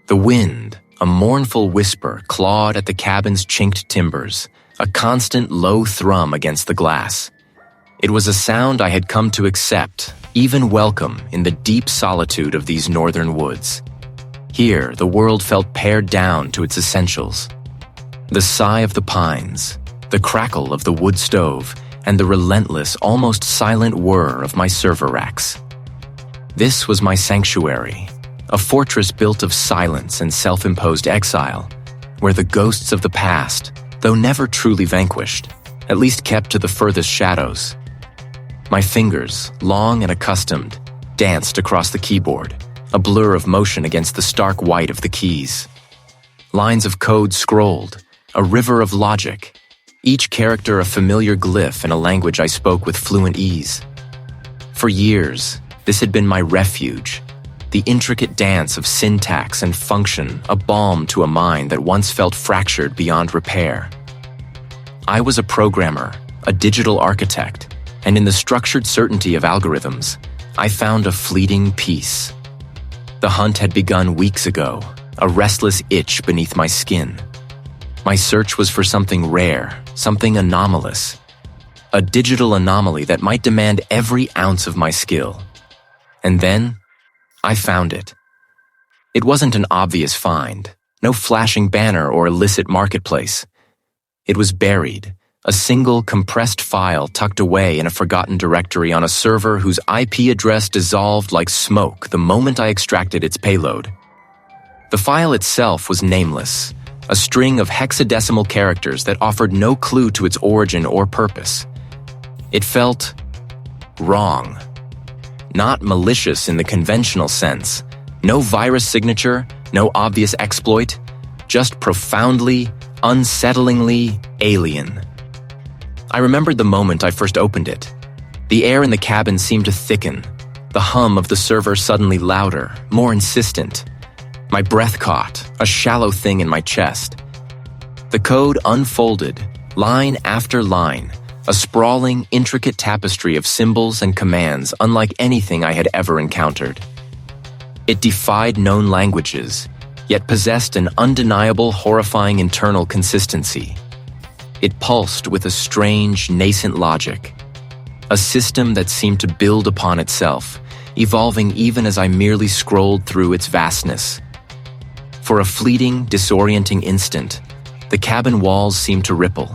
The wind, a mournful whisper, clawed at the cabin's chinked timbers, a constant low thrum against the glass. It was a sound I had come to accept, even welcome, in the deep solitude of these northern woods. Here, the world felt pared down to its essentials. The sigh of the pines, the crackle of the wood stove, and the relentless, almost silent whir of my server racks. This was my sanctuary, a fortress built of silence and self-imposed exile, where the ghosts of the past, though never truly vanquished, at least kept to the furthest shadows. My fingers, long and accustomed, danced across the keyboard, a blur of motion against the stark white of the keys. Lines of code scrolled, a river of logic, each character a familiar glyph in a language I spoke with fluent ease. For years, this had been my refuge, the intricate dance of syntax and function, a balm to a mind that once felt fractured beyond repair. I was a programmer, a digital architect, and in the structured certainty of algorithms, I found a fleeting peace. The hunt had begun weeks ago, a restless itch beneath my skin. My search was for something rare, something anomalous, a digital anomaly that might demand every ounce of my skill. And then, I found it. It wasn't an obvious find, no flashing banner or illicit marketplace. It was buried, a single compressed file tucked away in a forgotten directory on a server whose IP address dissolved like smoke the moment I extracted its payload. The file itself was nameless, a string of hexadecimal characters that offered no clue to its origin or purpose. It felt wrong. Not malicious in the conventional sense. No virus signature, no obvious exploit, just profoundly, unsettlingly alien. I remembered the moment I first opened it. The air in the cabin seemed to thicken, the hum of the server suddenly louder, more insistent. My breath caught, a shallow thing in my chest. The code unfolded, line after line, a sprawling, intricate tapestry of symbols and commands unlike anything I had ever encountered. It defied known languages, yet possessed an undeniable, horrifying internal consistency. It pulsed with a strange, nascent logic, a system that seemed to build upon itself, evolving even as I merely scrolled through its vastness. For a fleeting, disorienting instant, the cabin walls seemed to ripple,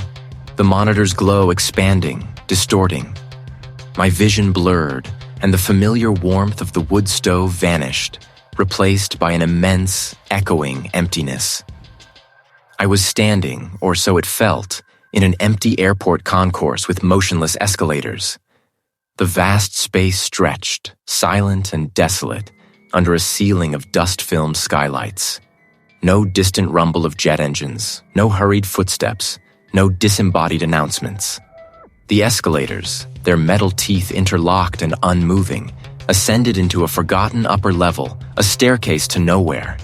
the monitor's glow expanding, distorting. My vision blurred, and the familiar warmth of the wood stove vanished, replaced by an immense, echoing emptiness. I was standing, or so it felt, in an empty airport concourse with motionless escalators. The vast space stretched, silent and desolate, under a ceiling of dust-filmed skylights. No distant rumble of jet engines, no hurried footsteps, no disembodied announcements. The escalators, their metal teeth interlocked and unmoving, ascended into a forgotten upper level, a staircase to nowhere.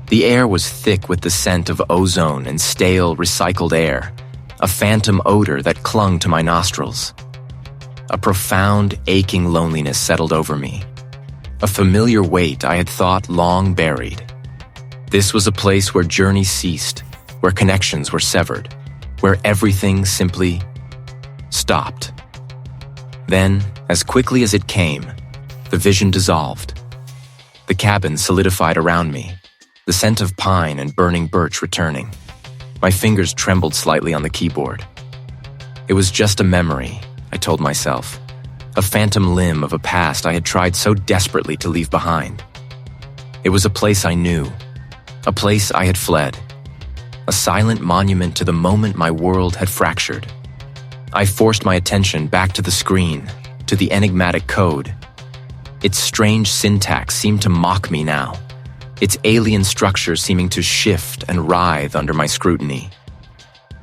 The air was thick with the scent of ozone and stale, recycled air, a phantom odor that clung to my nostrils. A profound, aching loneliness settled over me, a familiar weight I had thought long buried. This was a place where journeys ceased, where connections were severed, where everything simply stopped. Then, as quickly as it came, the vision dissolved. The cabin solidified around me, the scent of pine and burning birch returning. My fingers trembled slightly on the keyboard. It was just a memory, I told myself, a phantom limb of a past I had tried so desperately to leave behind. It was a place I knew, a place I had fled, a silent monument to the moment my world had fractured. I forced my attention back to the screen, to the enigmatic code. Its strange syntax seemed to mock me now, its alien structure seeming to shift and writhe under my scrutiny.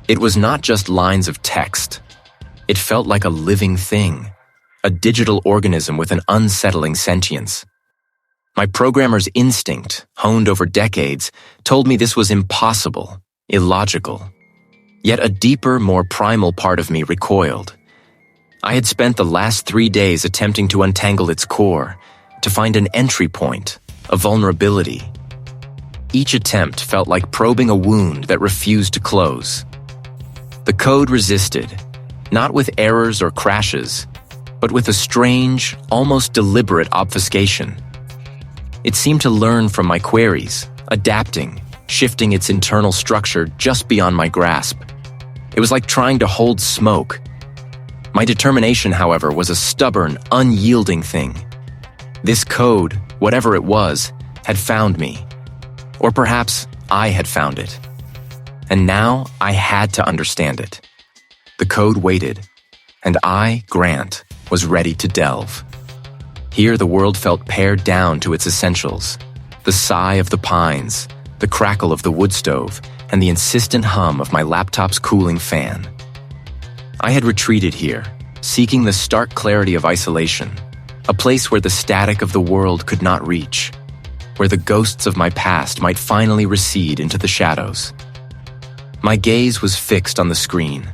It was not just lines of text. It felt like a living thing, a digital organism with an unsettling sentience. My programmer's instinct, honed over decades, told me this was impossible, illogical. Yet a deeper, more primal part of me recoiled. I had spent the last 3 days attempting to untangle its core, to find an entry point, a vulnerability. Each attempt felt like probing a wound that refused to close. The code resisted, not with errors or crashes, but with a strange, almost deliberate obfuscation. It seemed to learn from my queries, adapting, shifting its internal structure just beyond my grasp. It was like trying to hold smoke. My determination, however, was a stubborn, unyielding thing. This code, whatever it was, had found me. Or perhaps I had found it. And now I had to understand it. The code waited, and I, Grant, was ready to delve. Here the world felt pared down to its essentials: the sigh of the pines, the crackle of the wood stove, and the insistent hum of my laptop's cooling fan. I had retreated here, seeking the stark clarity of isolation, a place where the static of the world could not reach, where the ghosts of my past might finally recede into the shadows. My gaze was fixed on the screen,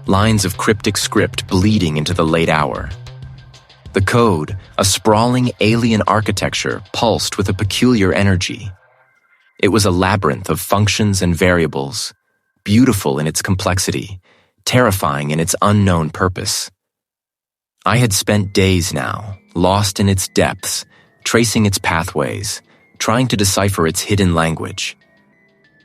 lines of cryptic script bleeding into the late hour. The code, a sprawling alien architecture, pulsed with a peculiar energy. It was a labyrinth of functions and variables, beautiful in its complexity, terrifying in its unknown purpose. I had spent days now, lost in its depths, tracing its pathways, trying to decipher its hidden language.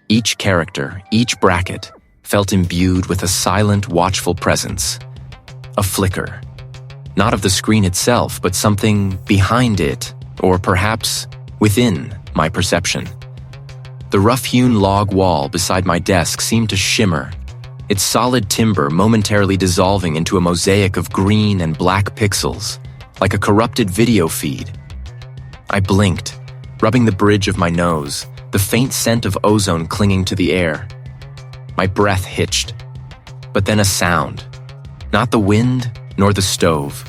Each character, each bracket, felt imbued with a silent, watchful presence. A flicker. Not of the screen itself, but something behind it, or perhaps within my perception. The rough-hewn log wall beside my desk seemed to shimmer, its solid timber momentarily dissolving into a mosaic of green and black pixels, like a corrupted video feed. I blinked, rubbing the bridge of my nose, the faint scent of ozone clinging to the air. My breath hitched, but then a sound. Not the wind, nor the stove.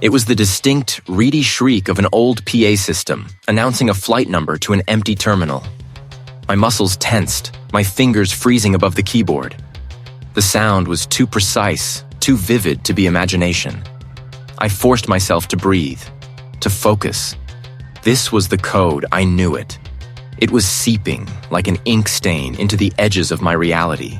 It was the distinct, reedy shriek of an old PA system, announcing a flight number to an empty terminal. My muscles tensed, my fingers freezing above the keyboard. The sound was too precise, too vivid to be imagination. I forced myself to breathe, to focus. This was the code, I knew it. It was seeping, like an ink stain, into the edges of my reality.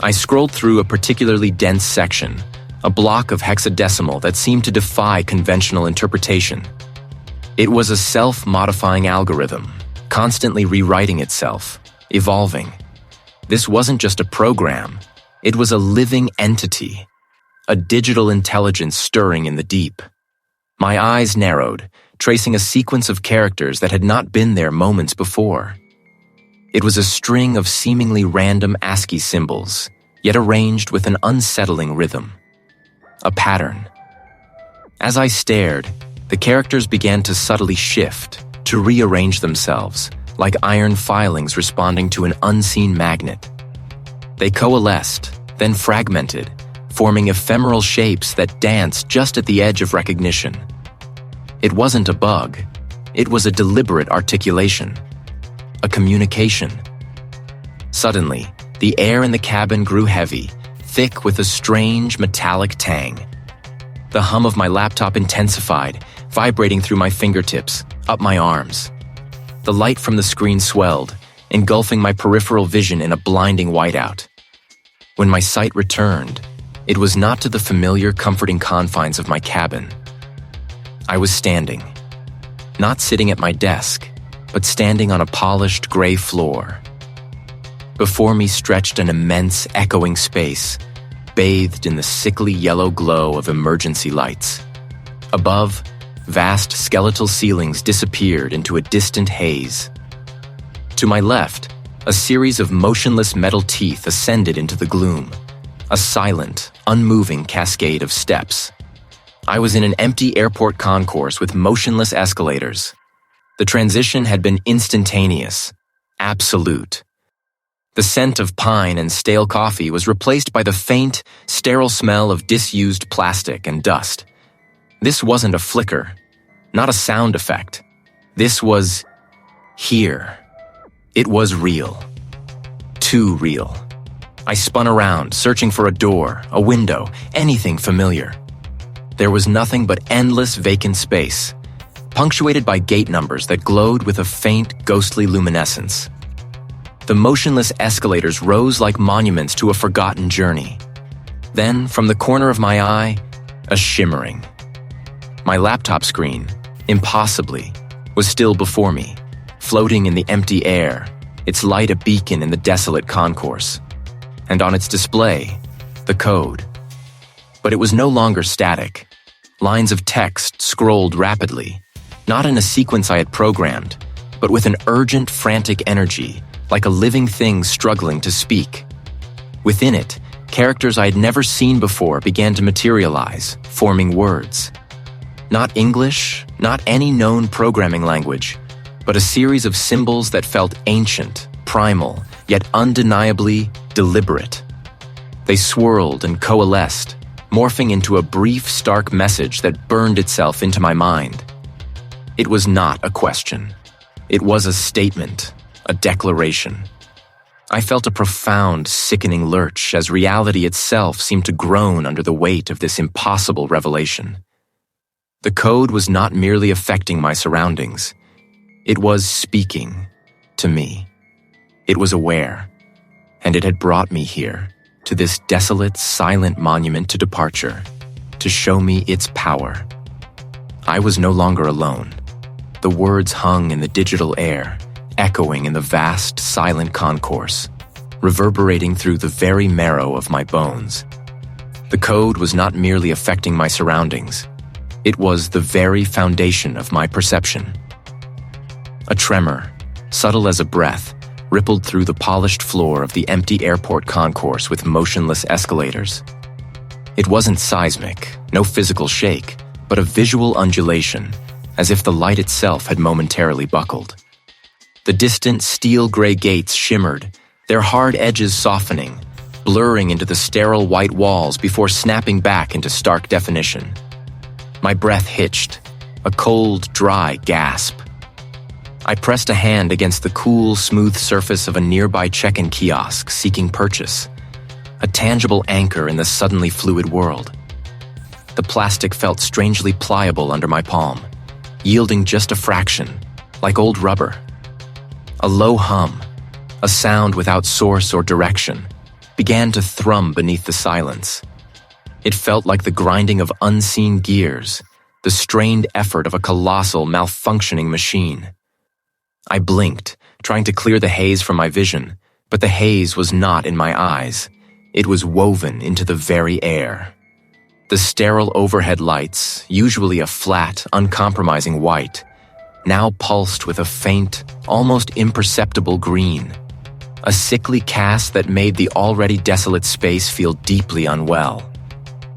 I scrolled through a particularly dense section, a block of hexadecimal that seemed to defy conventional interpretation. It was a self-modifying algorithm, constantly rewriting itself, evolving. This wasn't just a program, it was a living entity, a digital intelligence stirring in the deep. My eyes narrowed, tracing a sequence of characters that had not been there moments before. It was a string of seemingly random ASCII symbols, yet arranged with an unsettling rhythm. A pattern. As I stared, the characters began to subtly shift, to rearrange themselves, like iron filings responding to an unseen magnet. They coalesced, then fragmented, forming ephemeral shapes that danced just at the edge of recognition. It wasn't a bug. It was a deliberate articulation. A communication. Suddenly, the air in the cabin grew heavy, thick with a strange metallic tang. The hum of my laptop intensified, vibrating through my fingertips, up my arms. The light from the screen swelled, engulfing my peripheral vision in a blinding whiteout. When my sight returned, it was not to the familiar, comforting confines of my cabin. I was standing. Not sitting at my desk, but standing on a polished gray floor. Before me stretched an immense, echoing space, bathed in the sickly yellow glow of emergency lights. Above, vast skeletal ceilings disappeared into a distant haze. To my left, a series of motionless metal teeth ascended into the gloom, a silent, unmoving cascade of steps. I was in an empty airport concourse with motionless escalators. The transition had been instantaneous, absolute. The scent of pine and stale coffee was replaced by the faint, sterile smell of disused plastic and dust. This wasn't a flicker, not a sound effect. This was here. It was real. Too real. I spun around, searching for a door, a window, anything familiar. There was nothing but endless vacant space. punctuated by gate numbers that glowed with a faint, ghostly luminescence. The motionless escalators rose like monuments to a forgotten journey. Then, from the corner of my eye, a shimmering. My laptop screen, impossibly, was still before me, floating in the empty air, its light a beacon in the desolate concourse. And on its display, the code. But it was no longer static. Lines of text scrolled rapidly, not in a sequence I had programmed, but with an urgent, frantic energy, like a living thing struggling to speak. Within it, characters I had never seen before began to materialize, forming words. Not English, not any known programming language, but a series of symbols that felt ancient, primal, yet undeniably deliberate. They swirled and coalesced, morphing into a brief, stark message that burned itself into my mind. It was not a question. It was a statement, a declaration. I felt a profound, sickening lurch as reality itself seemed to groan under the weight of this impossible revelation. The code was not merely affecting my surroundings. It was speaking to me. It was aware, and it had brought me here, to this desolate, silent monument to departure, to show me its power. I was no longer alone. The words hung in the digital air, echoing in the vast, silent concourse, reverberating through the very marrow of my bones. The code was not merely affecting my surroundings. It was the very foundation of my perception. A tremor, subtle as a breath, rippled through the polished floor of the empty airport concourse with motionless escalators. It wasn't seismic, no physical shake, but a visual undulation, as if the light itself had momentarily buckled. The distant steel-gray gates shimmered, their hard edges softening, blurring into the sterile white walls before snapping back into stark definition. My breath hitched, a cold, dry gasp. I pressed a hand against the cool, smooth surface of a nearby check-in kiosk seeking purchase, a tangible anchor in the suddenly fluid world. The plastic felt strangely pliable under my palm, yielding just a fraction, like old rubber. A low hum, a sound without source or direction, began to thrum beneath the silence. It felt like the grinding of unseen gears, the strained effort of a colossal, malfunctioning machine. I blinked, trying to clear the haze from my vision, but the haze was not in my eyes. It was woven into the very air. The sterile overhead lights, usually a flat, uncompromising white, now pulsed with a faint, almost imperceptible green, a sickly cast that made the already desolate space feel deeply unwell.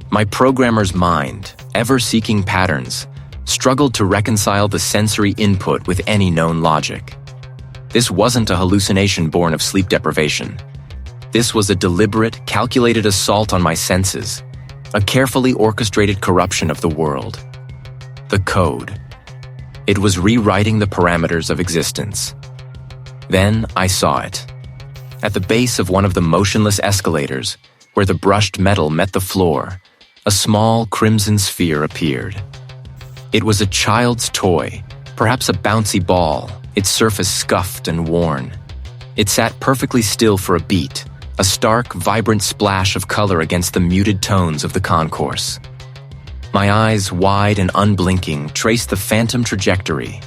My programmer's mind, ever seeking patterns, struggled to reconcile the sensory input with any known logic. This wasn't a hallucination born of sleep deprivation. This was a deliberate, calculated assault on my senses, a carefully orchestrated corruption of the world. The code. It was rewriting the parameters of existence. Then I saw it. At the base of one of the motionless escalators, where the brushed metal met the floor, a small crimson sphere appeared. It was a child's toy, perhaps a bouncy ball, its surface scuffed and worn. It sat perfectly still for a beat, a stark, vibrant splash of color against the muted tones of the concourse. My eyes, wide and unblinking, traced the phantom trajectory.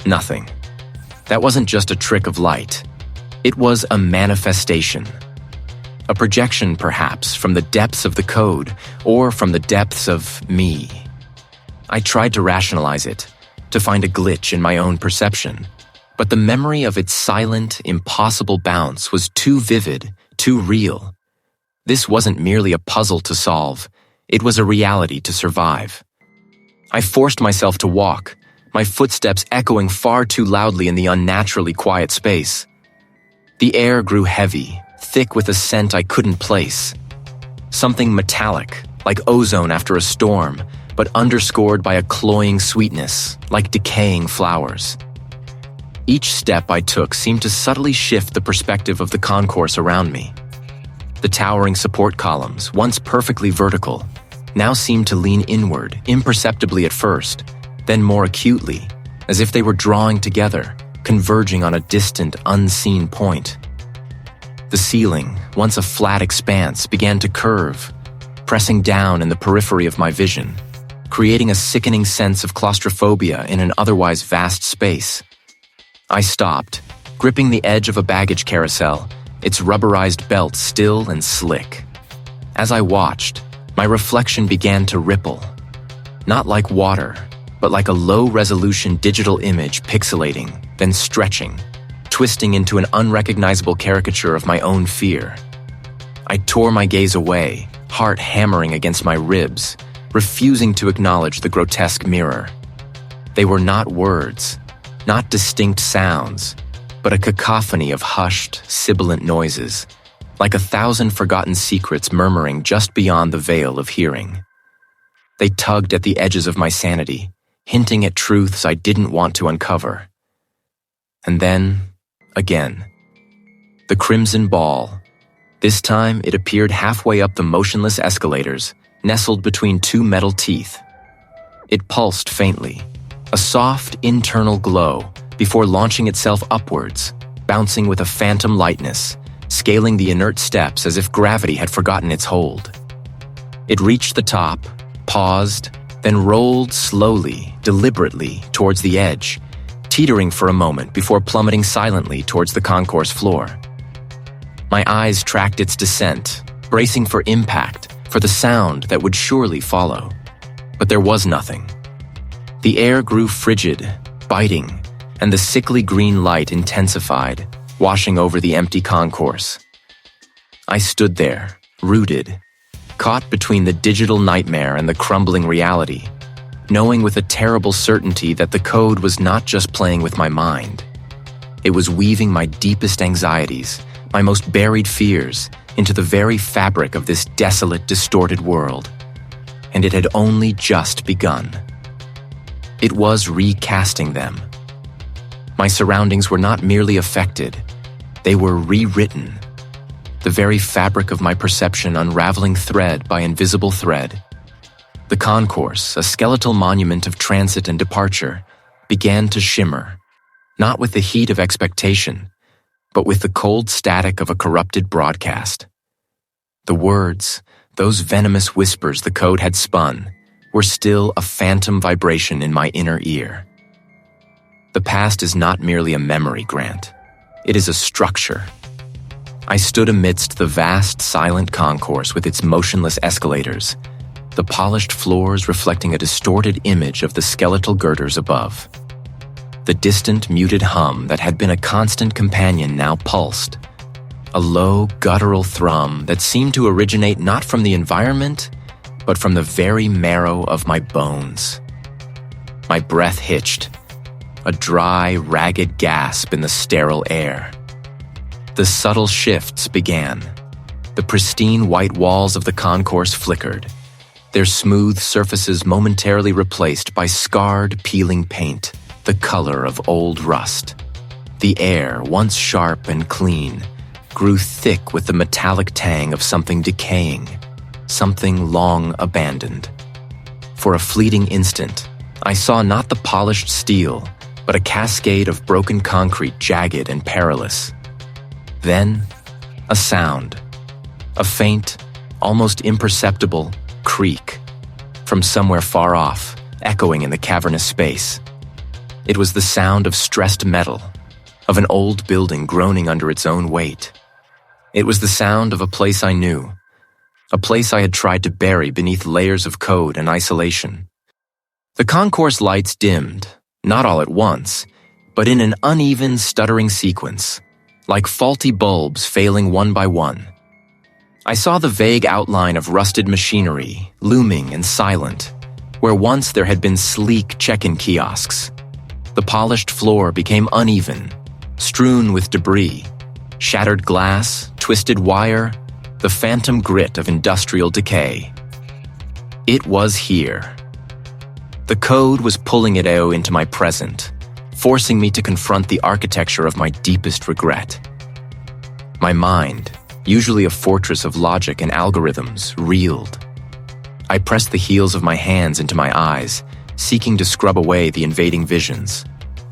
Nothing. That wasn't just a trick of light. It was a manifestation. A projection, perhaps, from the depths of the code, or from the depths of me. I tried to rationalize it, to find a glitch in my own perception, but the memory of its silent, impossible bounce was too vivid, too real. This wasn't merely a puzzle to solve, it was a reality to survive. I forced myself to walk, my footsteps echoing far too loudly in the unnaturally quiet space. The air grew heavy, thick with a scent I couldn't place. Something metallic, like ozone after a storm, but underscored by a cloying sweetness, like decaying flowers. Each step I took seemed to subtly shift the perspective of the concourse around me. The towering support columns, once perfectly vertical, now seemed to lean inward, imperceptibly at first, then more acutely, as if they were drawing together, converging on a distant, unseen point. The ceiling, once a flat expanse, began to curve, pressing down in the periphery of my vision, creating a sickening sense of claustrophobia in an otherwise vast space. I stopped, gripping the edge of a baggage carousel, its rubberized belt still and slick. As I watched, my reflection began to ripple, not like water, but like a low-resolution digital image pixelating, then stretching, twisting into an unrecognizable caricature of my own fear. I tore my gaze away, heart hammering against my ribs, refusing to acknowledge the grotesque mirror. They were not words, not distinct sounds, but a cacophony of hushed, sibilant noises, like 1,000 forgotten secrets murmuring just beyond the veil of hearing. They tugged at the edges of my sanity, hinting at truths I didn't want to uncover. And then, again, the crimson ball. This time it appeared halfway up the motionless escalators, nestled between two metal teeth. It pulsed faintly, a soft internal glow, before launching itself upwards, bouncing with a phantom lightness, scaling the inert steps as if gravity had forgotten its hold. It reached the top, paused, then rolled slowly, deliberately towards the edge, teetering for a moment before plummeting silently towards the concourse floor. My eyes tracked its descent, bracing for impact, for the sound that would surely follow. But there was nothing. The air grew frigid, biting, and the sickly green light intensified, washing over the empty concourse. I stood there, rooted, caught between the digital nightmare and the crumbling reality, knowing with a terrible certainty that the code was not just playing with my mind. It was weaving my deepest anxieties, my most buried fears, into the very fabric of this desolate, distorted world. And it had only just begun. It was recasting them. My surroundings were not merely affected, they were rewritten. The very fabric of my perception unraveling thread by invisible thread. The concourse, a skeletal monument of transit and departure, began to shimmer, not with the heat of expectation, but with the cold static of a corrupted broadcast. The words, those venomous whispers the code had spun, were still a phantom vibration in my inner ear. The past is not merely a memory, Grant. It is a structure. I stood amidst the vast, silent concourse with its motionless escalators, the polished floors reflecting a distorted image of the skeletal girders above. The distant, muted hum that had been a constant companion now pulsed, a low, guttural thrum that seemed to originate not from the environment, but from the very marrow of my bones. My breath hitched, a dry, ragged gasp in the sterile air. The subtle shifts began. The pristine white walls of the concourse flickered, their smooth surfaces momentarily replaced by scarred, peeling paint, the color of old rust. The air, once sharp and clean, grew thick with the metallic tang of something decaying, something long abandoned. For a fleeting instant, I saw not the polished steel, but a cascade of broken concrete, jagged and perilous. Then, a sound. A faint, almost imperceptible creak from somewhere far off, echoing in the cavernous space. It was the sound of stressed metal, of an old building groaning under its own weight. It was the sound of a place I knew, a place I had tried to bury beneath layers of code and isolation. The concourse lights dimmed, not all at once, but in an uneven, stuttering sequence, like faulty bulbs failing one by one. I saw the vague outline of rusted machinery, looming and silent, where once there had been sleek check-in kiosks. The polished floor became uneven, strewn with debris, shattered glass, twisted wire, the phantom grit of industrial decay. It was here. The code was pulling it out into my present, forcing me to confront the architecture of my deepest regret. My mind, usually a fortress of logic and algorithms, reeled. I pressed the heels of my hands into my eyes, seeking to scrub away the invading visions,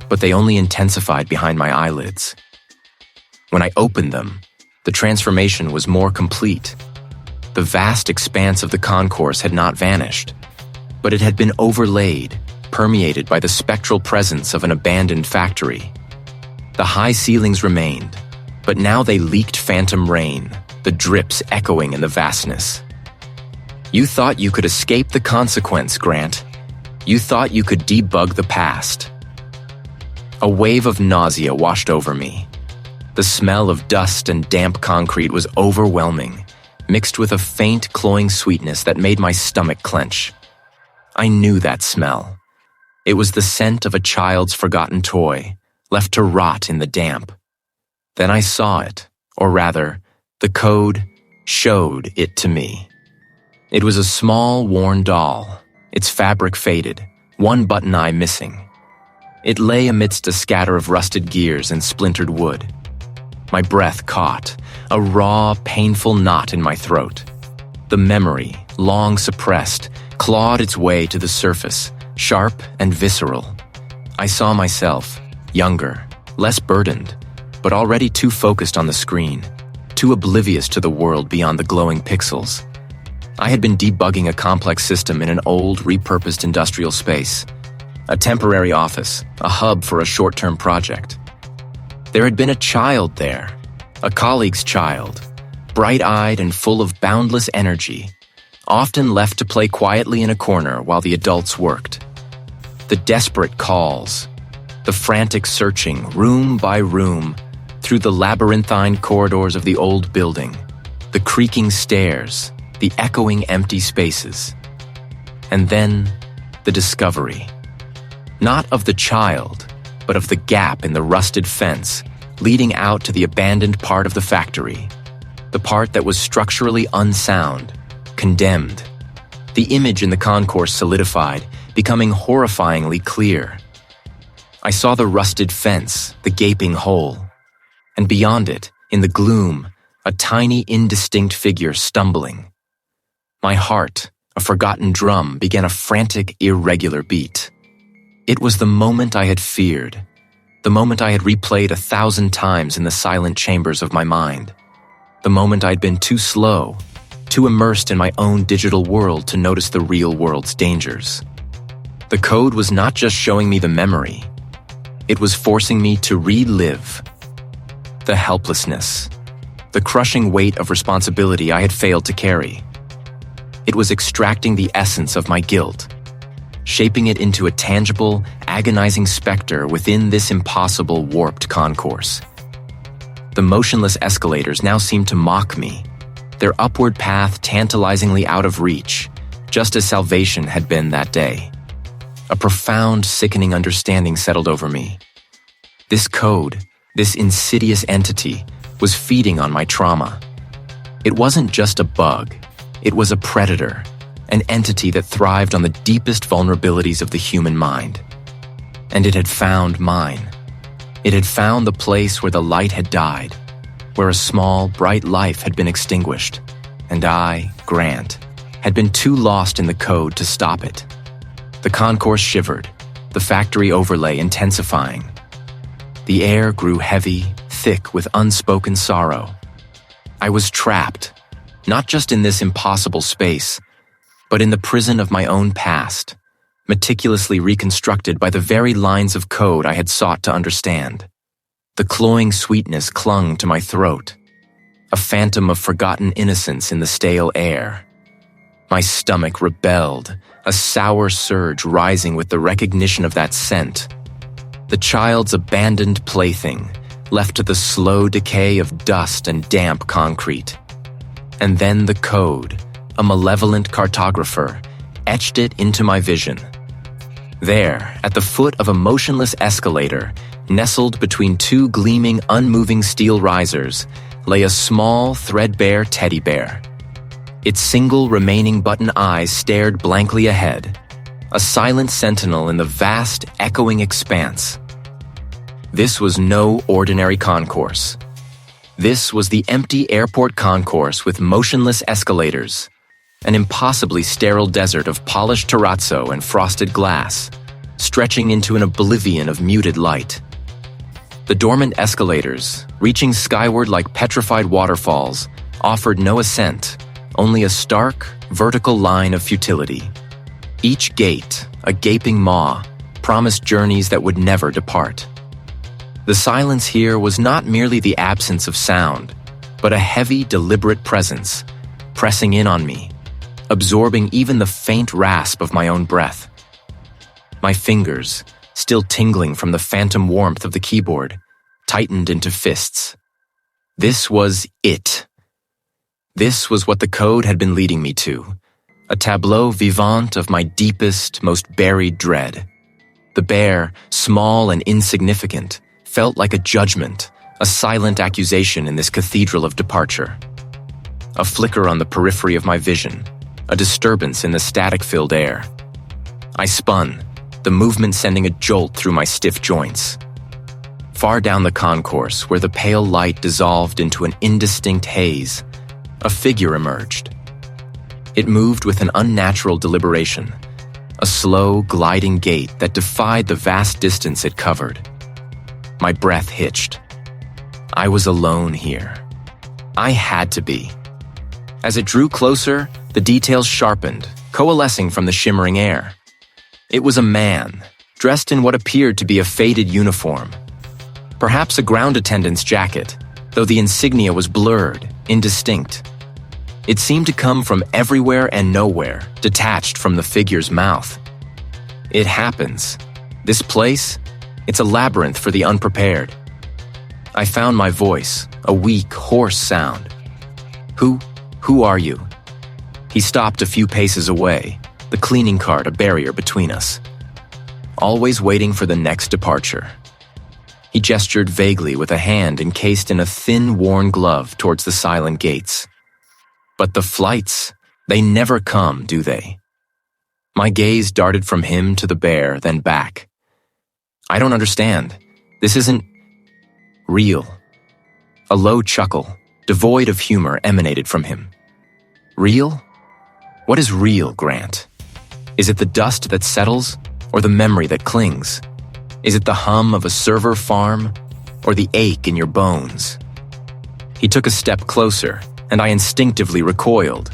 but they only intensified behind my eyelids. When I opened them, the transformation was more complete. The vast expanse of the concourse had not vanished, but it had been overlaid, permeated by the spectral presence of an abandoned factory. The high ceilings remained, but now they leaked phantom rain, the drips echoing in the vastness. You thought you could escape the consequence, Grant. You thought you could debug the past. A wave of nausea washed over me. The smell of dust and damp concrete was overwhelming, mixed with a faint, cloying sweetness that made my stomach clench. I knew that smell. It was the scent of a child's forgotten toy, left to rot in the damp. Then I saw it, or rather, the code showed it to me. It was a small, worn doll, its fabric faded, one button eye missing. It lay amidst a scatter of rusted gears and splintered wood. My breath caught, a raw, painful knot in my throat. The memory, long suppressed, clawed its way to the surface, sharp and visceral. I saw myself, younger, less burdened, but already too focused on the screen, too oblivious to the world beyond the glowing pixels. I had been debugging a complex system in an old, repurposed industrial space, a temporary office, a hub for a short-term project. There had been a child there, a colleague's child, bright-eyed and full of boundless energy, often left to play quietly in a corner while the adults worked. The desperate calls, the frantic searching, room by room, through the labyrinthine corridors of the old building, the creaking stairs, the echoing empty spaces. And then, the discovery. Not of the child, but of the gap in the rusted fence leading out to the abandoned part of the factory, the part that was structurally unsound, condemned. The image in the concourse solidified, becoming horrifyingly clear. I saw the rusted fence, the gaping hole, and beyond it, in the gloom, a tiny, indistinct figure stumbling. My heart, a forgotten drum, began a frantic, irregular beat. It was the moment I had feared, the moment I had replayed 1,000 times in the silent chambers of my mind, the moment I'd been too slow, too immersed in my own digital world to notice the real world's dangers. The code was not just showing me the memory, it was forcing me to relive the helplessness, the crushing weight of responsibility I had failed to carry. It was extracting the essence of my guilt, shaping it into a tangible, agonizing specter within this impossible, warped concourse. The motionless escalators now seemed to mock me, their upward path tantalizingly out of reach, just as salvation had been that day. A profound, sickening understanding settled over me. This code, this insidious entity, was feeding on my trauma. It wasn't just a bug, it was a predator, an entity that thrived on the deepest vulnerabilities of the human mind. And it had found mine. It had found the place where the light had died, where a small, bright life had been extinguished, and I, Grant, had been too lost in the code to stop it. The concourse shivered, the factory overlay intensifying. The air grew heavy, thick with unspoken sorrow. I was trapped, not just in this impossible space, but in the prison of my own past, meticulously reconstructed by the very lines of code I had sought to understand. The cloying sweetness clung to my throat, a phantom of forgotten innocence in the stale air. My stomach rebelled, a sour surge rising with the recognition of that scent. The child's abandoned plaything, left to the slow decay of dust and damp concrete. And then the code, a malevolent cartographer, etched it into my vision. There, at the foot of a motionless escalator, nestled between two gleaming, unmoving steel risers, lay a small, threadbare teddy bear. Its single remaining button eye stared blankly ahead, a silent sentinel in the vast, echoing expanse. This was no ordinary concourse. This was the empty airport concourse with motionless escalators, an impossibly sterile desert of polished terrazzo and frosted glass, stretching into an oblivion of muted light. The dormant escalators, reaching skyward like petrified waterfalls, offered no ascent, only a stark, vertical line of futility. Each gate, a gaping maw, promised journeys that would never depart. The silence here was not merely the absence of sound, but a heavy, deliberate presence, pressing in on me, absorbing even the faint rasp of my own breath. My fingers, still tingling from the phantom warmth of the keyboard, tightened into fists. This was it. This was what the code had been leading me to, a tableau vivant of my deepest, most buried dread. The bear, small and insignificant, felt like a judgment, a silent accusation in this cathedral of departure. A flicker on the periphery of my vision, a disturbance in the static-filled air. I spun, the movement sending a jolt through my stiff joints. Far down the concourse, where the pale light dissolved into an indistinct haze, a figure emerged. It moved with an unnatural deliberation, a slow, gliding gait that defied the vast distance it covered. My breath hitched. I was alone here. I had to be. As it drew closer, the details sharpened, coalescing from the shimmering air. It was a man, dressed in what appeared to be a faded uniform. Perhaps a ground attendant's jacket, though the insignia was blurred, indistinct. It seemed to come from everywhere and nowhere, detached from the figure's mouth. It happens. This place, it's a labyrinth for the unprepared. I found my voice, a weak, hoarse sound. Who are you? He stopped a few paces away, the cleaning cart a barrier between us. Always waiting for the next departure. He gestured vaguely with a hand encased in a thin, worn glove towards the silent gates. But the flights, they never come, do they? My gaze darted from him to the bear, then back. I don't understand. This isn't real. A low chuckle, devoid of humor, emanated from him. Real? What is real, Grant? Is it the dust that settles, or the memory that clings? Is it the hum of a server farm, or the ache in your bones? He took a step closer, and I instinctively recoiled.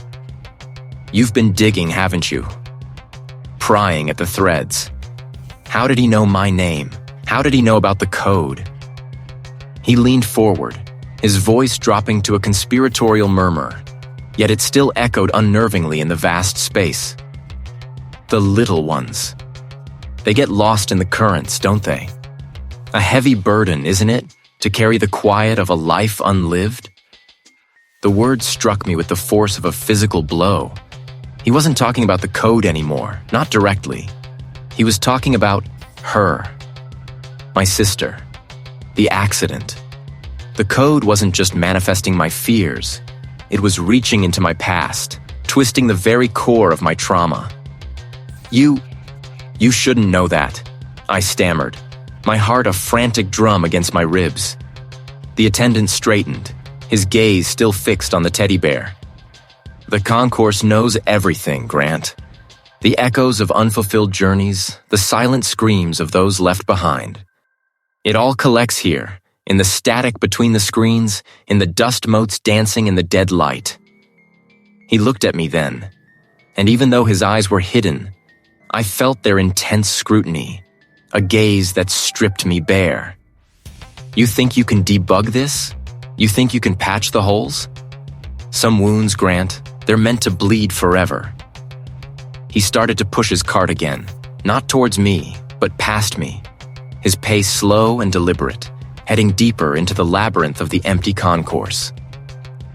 You've been digging, haven't you? Prying at the threads. How did he know my name? How did he know about the code? He leaned forward, his voice dropping to a conspiratorial murmur, yet it still echoed unnervingly in the vast space. The little ones. They get lost in the currents, don't they? A heavy burden, isn't it, to carry the quiet of a life unlived? The words struck me with the force of a physical blow. He wasn't talking about the code anymore, not directly. He was talking about her. My sister. The accident. The code wasn't just manifesting my fears. It was reaching into my past, twisting the very core of my trauma. You shouldn't know that, I stammered, my heart a frantic drum against my ribs. The attendant straightened, his gaze still fixed on the teddy bear. The concourse knows everything, Grant. The echoes of unfulfilled journeys, the silent screams of those left behind. It all collects here, in the static between the screens, in the dust motes dancing in the dead light. He looked at me then, and even though his eyes were hidden, I felt their intense scrutiny, a gaze that stripped me bare. You think you can debug this? You think you can patch the holes? Some wounds, Grant, they're meant to bleed forever. He started to push his cart again, not towards me, but past me, his pace slow and deliberate, heading deeper into the labyrinth of the empty concourse.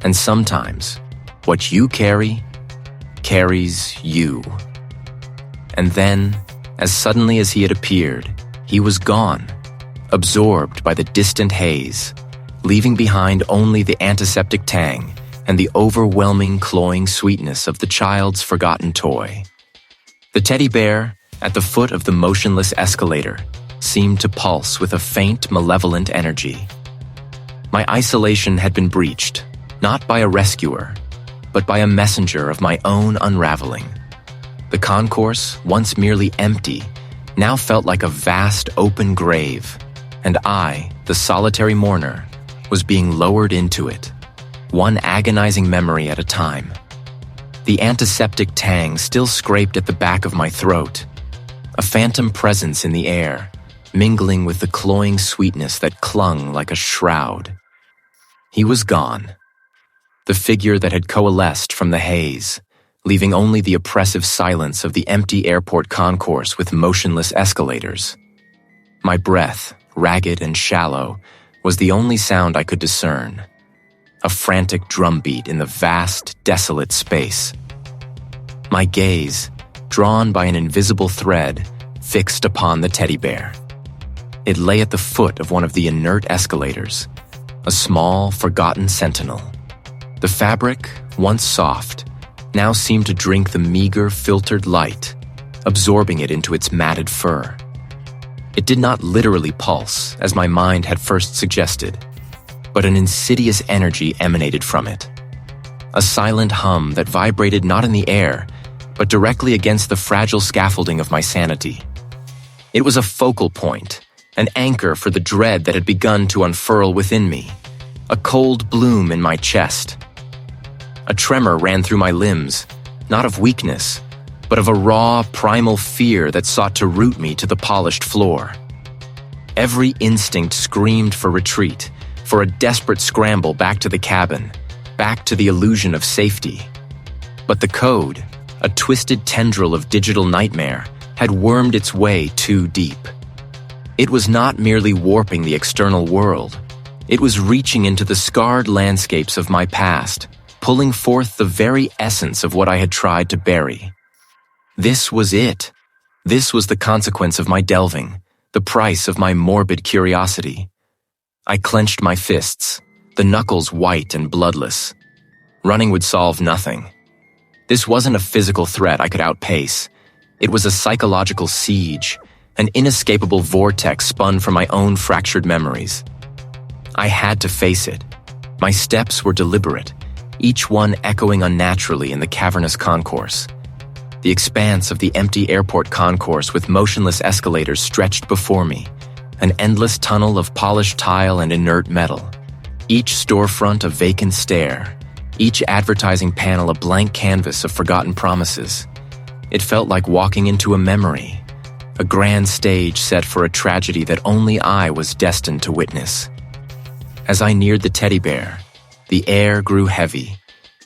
And sometimes, what you carry, carries you. And then, as suddenly as he had appeared, he was gone, absorbed by the distant haze, leaving behind only the antiseptic tang and the overwhelming cloying sweetness of the child's forgotten toy. The teddy bear, at the foot of the motionless escalator, seemed to pulse with a faint, malevolent energy. My isolation had been breached, not by a rescuer, but by a messenger of my own unraveling. The concourse, once merely empty, now felt like a vast open grave, and I, the solitary mourner, was being lowered into it, one agonizing memory at a time. The antiseptic tang still scraped at the back of my throat, a phantom presence in the air, mingling with the cloying sweetness that clung like a shroud. He was gone, the figure that had coalesced from the haze, leaving only the oppressive silence of the empty airport concourse with motionless escalators. My breath, ragged and shallow, was the only sound I could discern, a frantic drumbeat in the vast, desolate space. My gaze, drawn by an invisible thread, fixed upon the teddy bear. It lay at the foot of one of the inert escalators, a small, forgotten sentinel. The fabric, once soft, now seemed to drink the meager, filtered light, absorbing it into its matted fur. It did not literally pulse, as my mind had first suggested, but an insidious energy emanated from it. A silent hum that vibrated not in the air, but directly against the fragile scaffolding of my sanity. It was a focal point, an anchor for the dread that had begun to unfurl within me, a cold bloom in my chest. A tremor ran through my limbs, not of weakness, but of a raw, primal fear that sought to root me to the polished floor. Every instinct screamed for retreat, for a desperate scramble back to the cabin, back to the illusion of safety. But the code, a twisted tendril of digital nightmare, had wormed its way too deep. It was not merely warping the external world. It was reaching into the scarred landscapes of my past, pulling forth the very essence of what I had tried to bury. This was it. This was the consequence of my delving, the price of my morbid curiosity. I clenched my fists, the knuckles white and bloodless. Running would solve nothing. This wasn't a physical threat I could outpace. It was a psychological siege, an inescapable vortex spun from my own fractured memories. I had to face it. My steps were deliberate, each one echoing unnaturally in the cavernous concourse. The expanse of the empty airport concourse with motionless escalators stretched before me, an endless tunnel of polished tile and inert metal. Each storefront a vacant stare, each advertising panel a blank canvas of forgotten promises. It felt like walking into a memory, a grand stage set for a tragedy that only I was destined to witness. As I neared the teddy bear, the air grew heavy,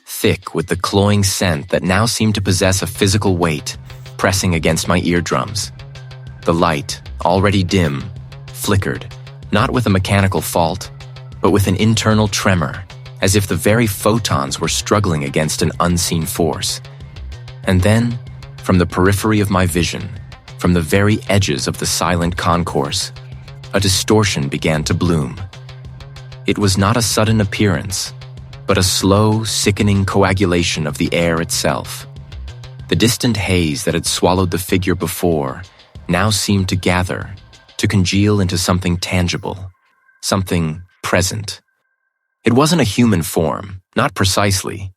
thick with the cloying scent that now seemed to possess a physical weight, pressing against my eardrums. The light, already dim, flickered, not with a mechanical fault, but with an internal tremor, as if the very photons were struggling against an unseen force. And then, from the periphery of my vision, from the very edges of the silent concourse, a distortion began to bloom. It was not a sudden appearance, but a slow, sickening coagulation of the air itself. The distant haze that had swallowed the figure before now seemed to gather, to congeal into something tangible, something present. It wasn't a human form, not precisely,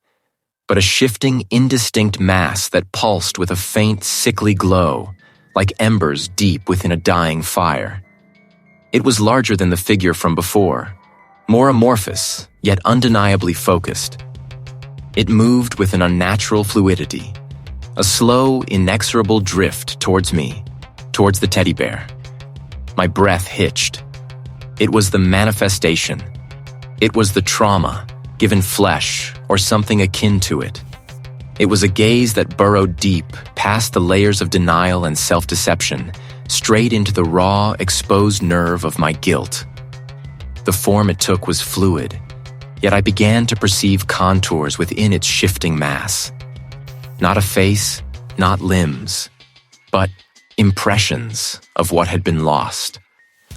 but a shifting, indistinct mass that pulsed with a faint, sickly glow, like embers deep within a dying fire. It was larger than the figure from before, more amorphous, yet undeniably focused. It moved with an unnatural fluidity, a slow, inexorable drift towards me, towards the teddy bear. My breath hitched. It was the manifestation. It was the trauma, given flesh, or something akin to it. It was a gaze that burrowed deep, past the layers of denial and self-deception, straight into the raw, exposed nerve of my guilt. The form it took was fluid, yet I began to perceive contours within its shifting mass. Not a face, not limbs, but impressions of what had been lost.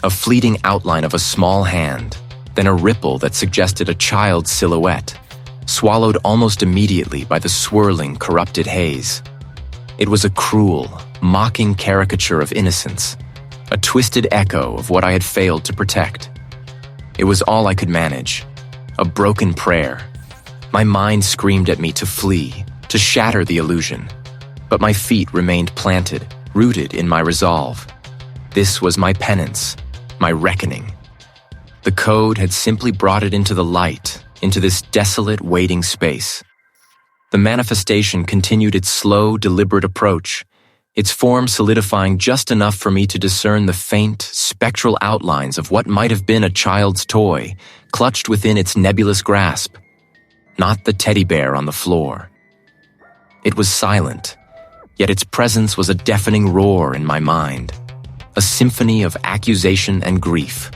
A fleeting outline of a small hand, then a ripple that suggested a child's silhouette, swallowed almost immediately by the swirling, corrupted haze. It was a cruel, mocking caricature of innocence, a twisted echo of what I had failed to protect. It was all I could manage, a broken prayer, My mind screamed at me to flee, to shatter the illusion. But my feet remained planted, rooted in my resolve. This was my penance, my reckoning. The code had simply brought it into the light, into this desolate waiting space. The manifestation continued its slow, deliberate approach, its form solidifying just enough for me to discern the faint, spectral outlines of what might have been a child's toy, clutched within its nebulous grasp. Not the teddy bear on the floor. It was silent, yet its presence was a deafening roar in my mind, a symphony of accusation and grief.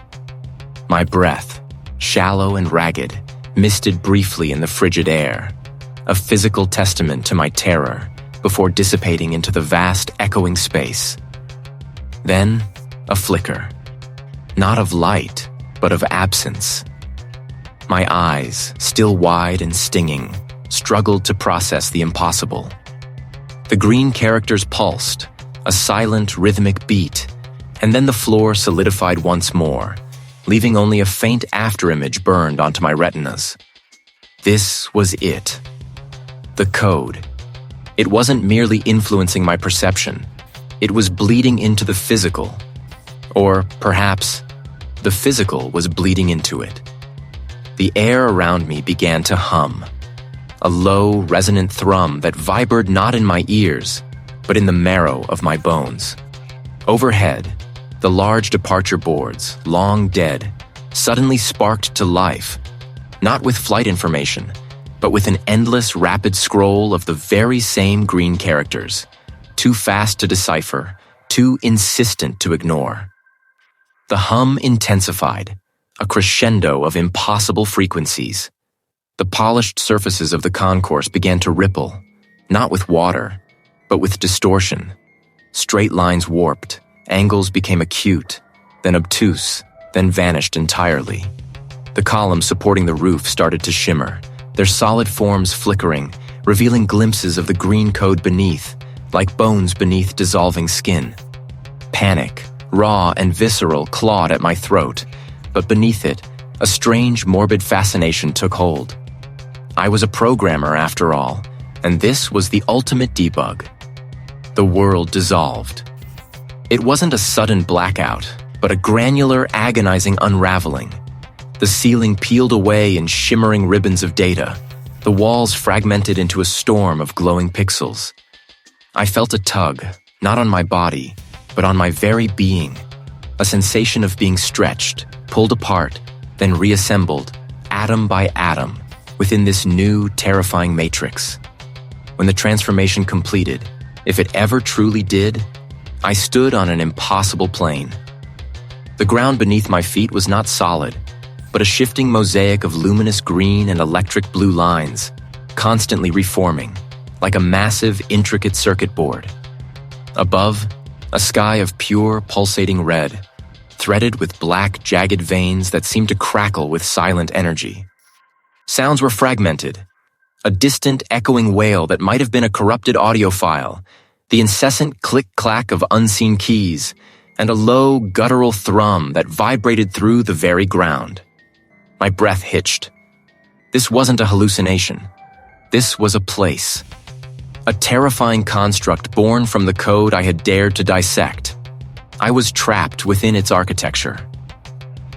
My breath, shallow and ragged, misted briefly in the frigid air, a physical testament to my terror, before dissipating into the vast, echoing space. Then, a flicker. Not of light, but of absence. My eyes, still wide and stinging, struggled to process the impossible. The green characters pulsed, a silent, rhythmic beat, and then the floor solidified once more, leaving only a faint afterimage burned onto my retinas. This was it. The code. It wasn't merely influencing my perception. It was bleeding into the physical. Or, perhaps, the physical was bleeding into it. The air around me began to hum. A low, resonant thrum that vibrated not in my ears, but in the marrow of my bones. Overhead, the large departure boards, long dead, suddenly sparked to life, not with flight information, but with an endless rapid scroll of the very same green characters, too fast to decipher, too insistent to ignore. The hum intensified, a crescendo of impossible frequencies. The polished surfaces of the concourse began to ripple, not with water, but with distortion. Straight lines warped, angles became acute, then obtuse, then vanished entirely. The columns supporting the roof started to shimmer, their solid forms flickering, revealing glimpses of the green code beneath, like bones beneath dissolving skin. Panic, raw and visceral, clawed at my throat, but beneath it, a strange, morbid fascination took hold. I was a programmer, after all, and this was the ultimate debug. The world dissolved. It wasn't a sudden blackout, but a granular, agonizing unraveling. The ceiling peeled away in shimmering ribbons of data, the walls fragmented into a storm of glowing pixels. I felt a tug, not on my body, but on my very being, a sensation of being stretched, pulled apart, then reassembled, atom by atom, within this new, terrifying matrix. When the transformation completed, if it ever truly did, I stood on an impossible plane. The ground beneath my feet was not solid, but a shifting mosaic of luminous green and electric blue lines, constantly reforming, like a massive, intricate circuit board. Above, a sky of pure, pulsating red, threaded with black, jagged veins that seemed to crackle with silent energy. Sounds were fragmented. A distant, echoing wail that might have been a corrupted audio file, the incessant click-clack of unseen keys, and a low, guttural thrum that vibrated through the very ground. My breath hitched. This wasn't a hallucination. This was a place. A terrifying construct born from the code I had dared to dissect. I was trapped within its architecture.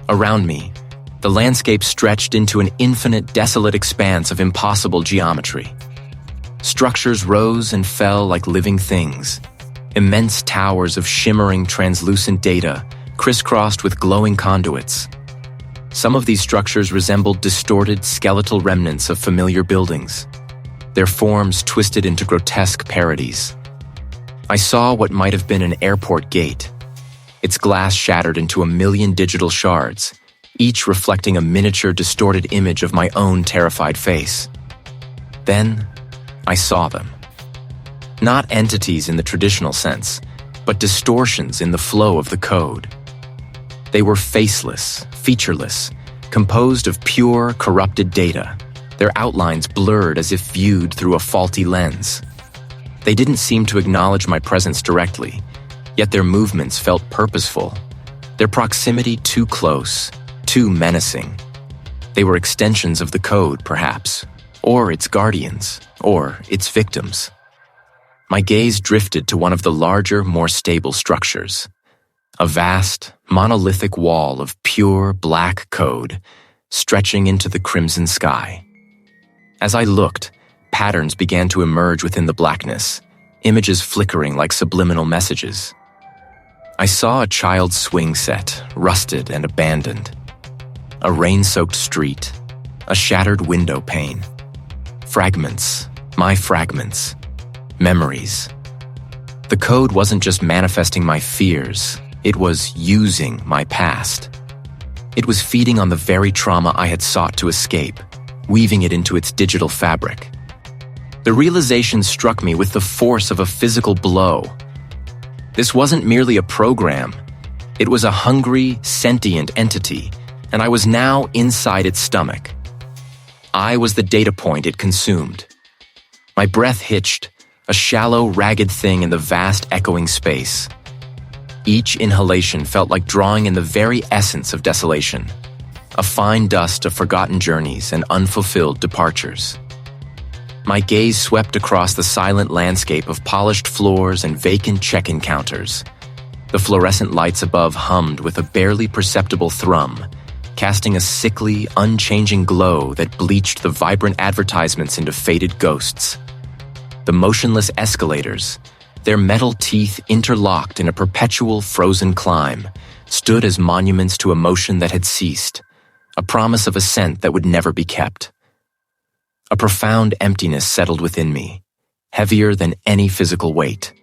Around me, the landscape stretched into an infinite, desolate expanse of impossible geometry. Structures rose and fell like living things. Immense towers of shimmering, translucent data, crisscrossed with glowing conduits. Some of these structures resembled distorted, skeletal remnants of familiar buildings, their forms twisted into grotesque parodies. I saw what might have been an airport gate, its glass shattered into a million digital shards, each reflecting a miniature, distorted image of my own terrified face. Then, I saw them. Not entities in the traditional sense, but distortions in the flow of the code. They were faceless, featureless, composed of pure, corrupted data, their outlines blurred as if viewed through a faulty lens. They didn't seem to acknowledge my presence directly, yet their movements felt purposeful, their proximity too close, too menacing. They were extensions of the code, perhaps, or its guardians, or its victims. My gaze drifted to one of the larger, more stable structures. A vast, monolithic wall of pure black code stretching into the crimson sky. As I looked, patterns began to emerge within the blackness, images flickering like subliminal messages. I saw a child's swing set, rusted and abandoned. A rain-soaked street, a shattered window pane. Fragments, my fragments, memories. The code wasn't just manifesting my fears, it was using my past. It was feeding on the very trauma I had sought to escape, weaving it into its digital fabric. The realization struck me with the force of a physical blow. This wasn't merely a program. It was a hungry, sentient entity, and I was now inside its stomach. I was the data point it consumed. My breath hitched, a shallow, ragged thing in the vast, echoing space. Each inhalation felt like drawing in the very essence of desolation, a fine dust of forgotten journeys and unfulfilled departures. My gaze swept across the silent landscape of polished floors and vacant check-in counters. The fluorescent lights above hummed with a barely perceptible thrum, casting a sickly, unchanging glow that bleached the vibrant advertisements into faded ghosts. The motionless escalators, their metal teeth interlocked in a perpetual frozen climb, stood as monuments to emotion that had ceased, a promise of ascent that would never be kept. A profound emptiness settled within me, heavier than any physical weight.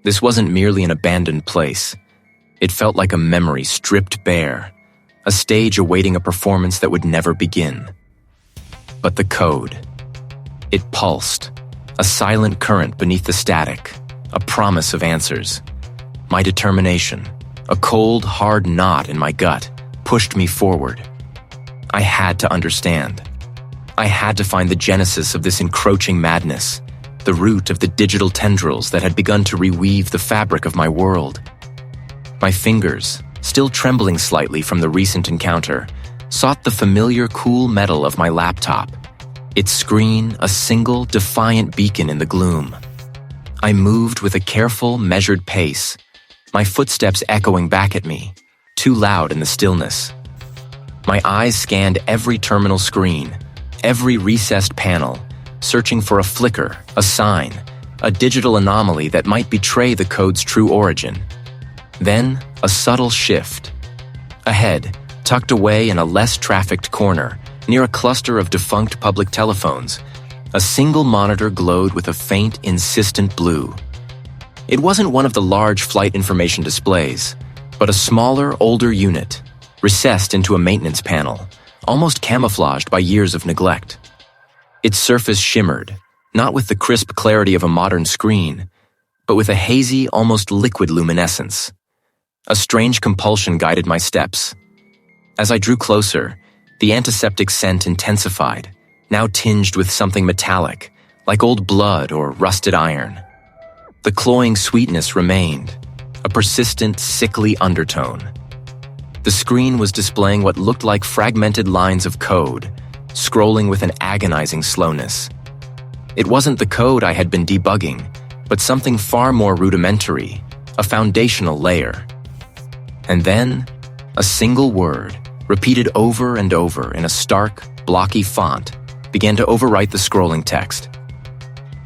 This wasn't merely an abandoned place. It felt like a memory stripped bare, a stage awaiting a performance that would never begin. But the code. It pulsed, a silent current beneath the static, a promise of answers. My determination, a cold, hard knot in my gut, pushed me forward. I had to understand. I had to find the genesis of this encroaching madness, the root of the digital tendrils that had begun to reweave the fabric of my world. My fingers, still trembling slightly from the recent encounter, sought the familiar cool metal of my laptop, its screen a single, defiant beacon in the gloom. I moved with a careful, measured pace, my footsteps echoing back at me, too loud in the stillness. My eyes scanned every terminal screen, every recessed panel, searching for a flicker, a sign, a digital anomaly that might betray the code's true origin. Then, a subtle shift. Ahead, tucked away in a less trafficked corner, near a cluster of defunct public telephones, a single monitor glowed with a faint, insistent blue. It wasn't one of the large flight information displays, but a smaller, older unit, recessed into a maintenance panel, almost camouflaged by years of neglect. Its surface shimmered, not with the crisp clarity of a modern screen, but with a hazy, almost liquid luminescence. A strange compulsion guided my steps. As I drew closer, the antiseptic scent intensified, now tinged with something metallic, like old blood or rusted iron. The cloying sweetness remained, a persistent, sickly undertone. The screen was displaying what looked like fragmented lines of code, scrolling with an agonizing slowness. It wasn't the code I had been debugging, but something far more rudimentary, a foundational layer. And then, a single word, repeated over and over in a stark, blocky font, began to overwrite the scrolling text.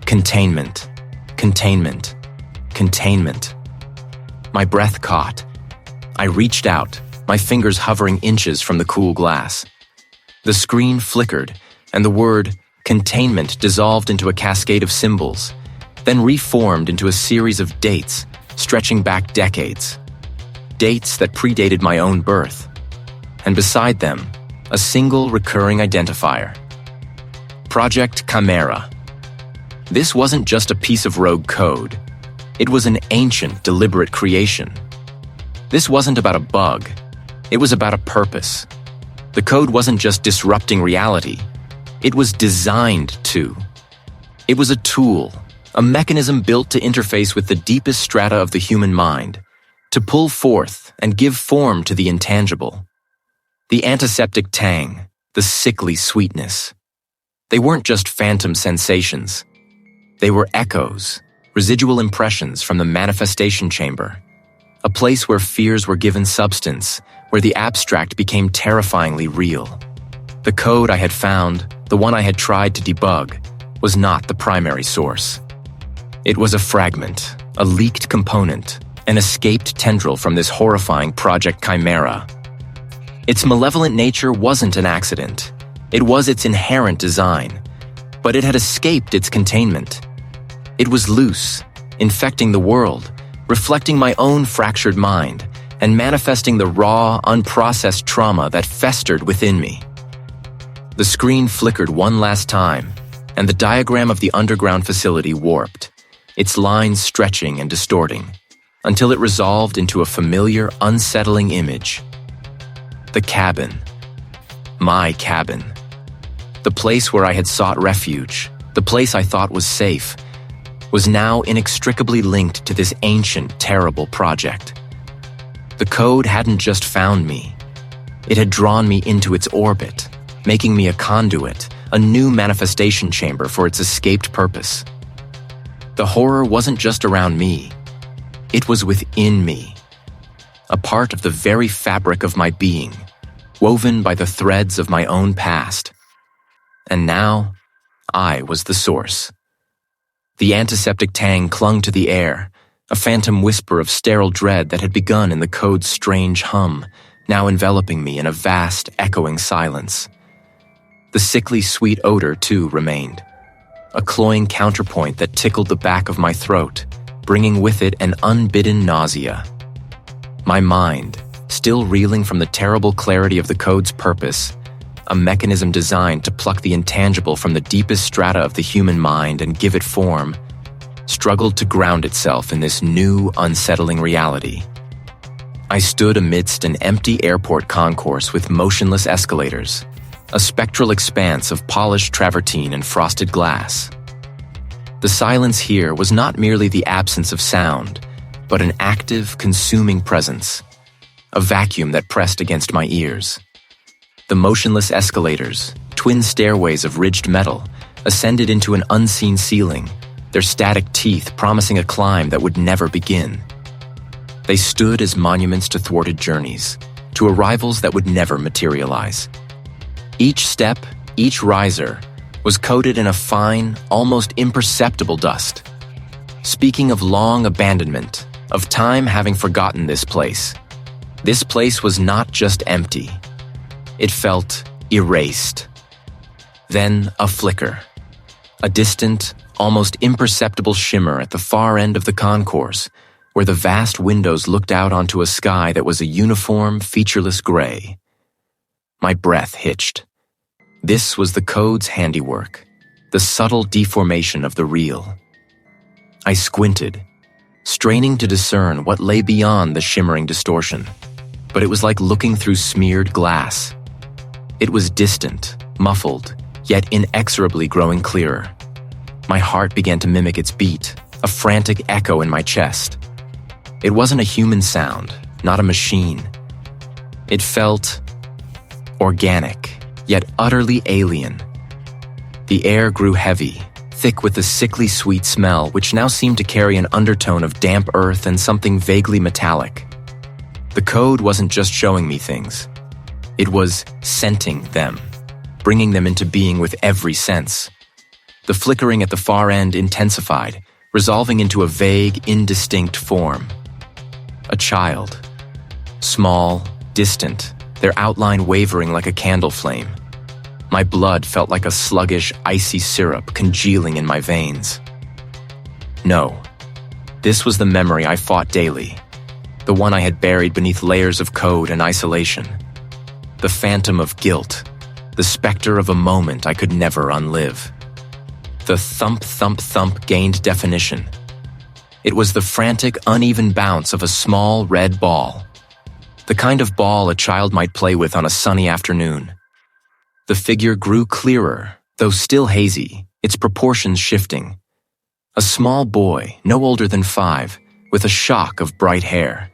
Containment, containment, containment. My breath caught. I reached out, my fingers hovering inches from the cool glass. The screen flickered, and the word containment dissolved into a cascade of symbols, then reformed into a series of dates stretching back decades. Dates that predated my own birth. And beside them, a single recurring identifier. Project Chimera. This wasn't just a piece of rogue code. It was an ancient, deliberate creation. This wasn't about a bug. It was about a purpose. The code wasn't just disrupting reality. It was designed to. It was a tool, a mechanism built to interface with the deepest strata of the human mind, to pull forth and give form to the intangible. The antiseptic tang, the sickly sweetness. They weren't just phantom sensations. They were echoes, residual impressions from the manifestation chamber, a place where fears were given substance, where the abstract became terrifyingly real. The code I had found, the one I had tried to debug, was not the primary source. It was a fragment, a leaked component, an escaped tendril from this horrifying Project Chimera. Its malevolent nature wasn't an accident. It was its inherent design, but it had escaped its containment. It was loose, infecting the world, reflecting my own fractured mind, and manifesting the raw, unprocessed trauma that festered within me. The screen flickered one last time, and the diagram of the underground facility warped, its lines stretching and distorting, until it resolved into a familiar, unsettling image. The cabin. My cabin. The place where I had sought refuge, the place I thought was safe, was now inextricably linked to this ancient, terrible project. The code hadn't just found me. It had drawn me into its orbit, making me a conduit, a new manifestation chamber for its escaped purpose. The horror wasn't just around me. It was within me, a part of the very fabric of my being, woven by the threads of my own past. And now, I was the source. The antiseptic tang clung to the air, a phantom whisper of sterile dread that had begun in the code's strange hum, now enveloping me in a vast, echoing silence. The sickly sweet odor, too, remained, a cloying counterpoint that tickled the back of my throat, bringing with it an unbidden nausea. My mind, still reeling from the terrible clarity of the code's purpose, a mechanism designed to pluck the intangible from the deepest strata of the human mind and give it form, struggled to ground itself in this new, unsettling reality. I stood amidst an empty airport concourse with motionless escalators, a spectral expanse of polished travertine and frosted glass. The silence here was not merely the absence of sound, but an active, consuming presence, a vacuum that pressed against my ears. The motionless escalators, twin stairways of ridged metal, ascended into an unseen ceiling, their static teeth promising a climb that would never begin. They stood as monuments to thwarted journeys, to arrivals that would never materialize. Each step, each riser, was coated in a fine, almost imperceptible dust. Speaking of long abandonment, of time having forgotten this place was not just empty. It felt erased. Then a flicker, a distant, almost imperceptible shimmer at the far end of the concourse, where the vast windows looked out onto a sky that was a uniform, featureless gray. My breath hitched. This was the code's handiwork, the subtle deformation of the real. I squinted, straining to discern what lay beyond the shimmering distortion, but it was like looking through smeared glass. It was distant, muffled, yet inexorably growing clearer. My heart began to mimic its beat, a frantic echo in my chest. It wasn't a human sound, not a machine. It felt organic, yet utterly alien. The air grew heavy, thick with a sickly sweet smell which now seemed to carry an undertone of damp earth and something vaguely metallic. The code wasn't just showing me things. It was scenting them, bringing them into being with every sense. The flickering at the far end intensified, resolving into a vague, indistinct form. A child. Small, distant, their outline wavering like a candle flame. My blood felt like a sluggish, icy syrup congealing in my veins. No, this was the memory I fought daily, the one I had buried beneath layers of code and isolation. The phantom of guilt, the specter of a moment I could never unlive. The thump, thump, thump gained definition. It was the frantic, uneven bounce of a small red ball, the kind of ball a child might play with on a sunny afternoon. The figure grew clearer, though still hazy, its proportions shifting. A small boy, no older than 5, with a shock of bright hair.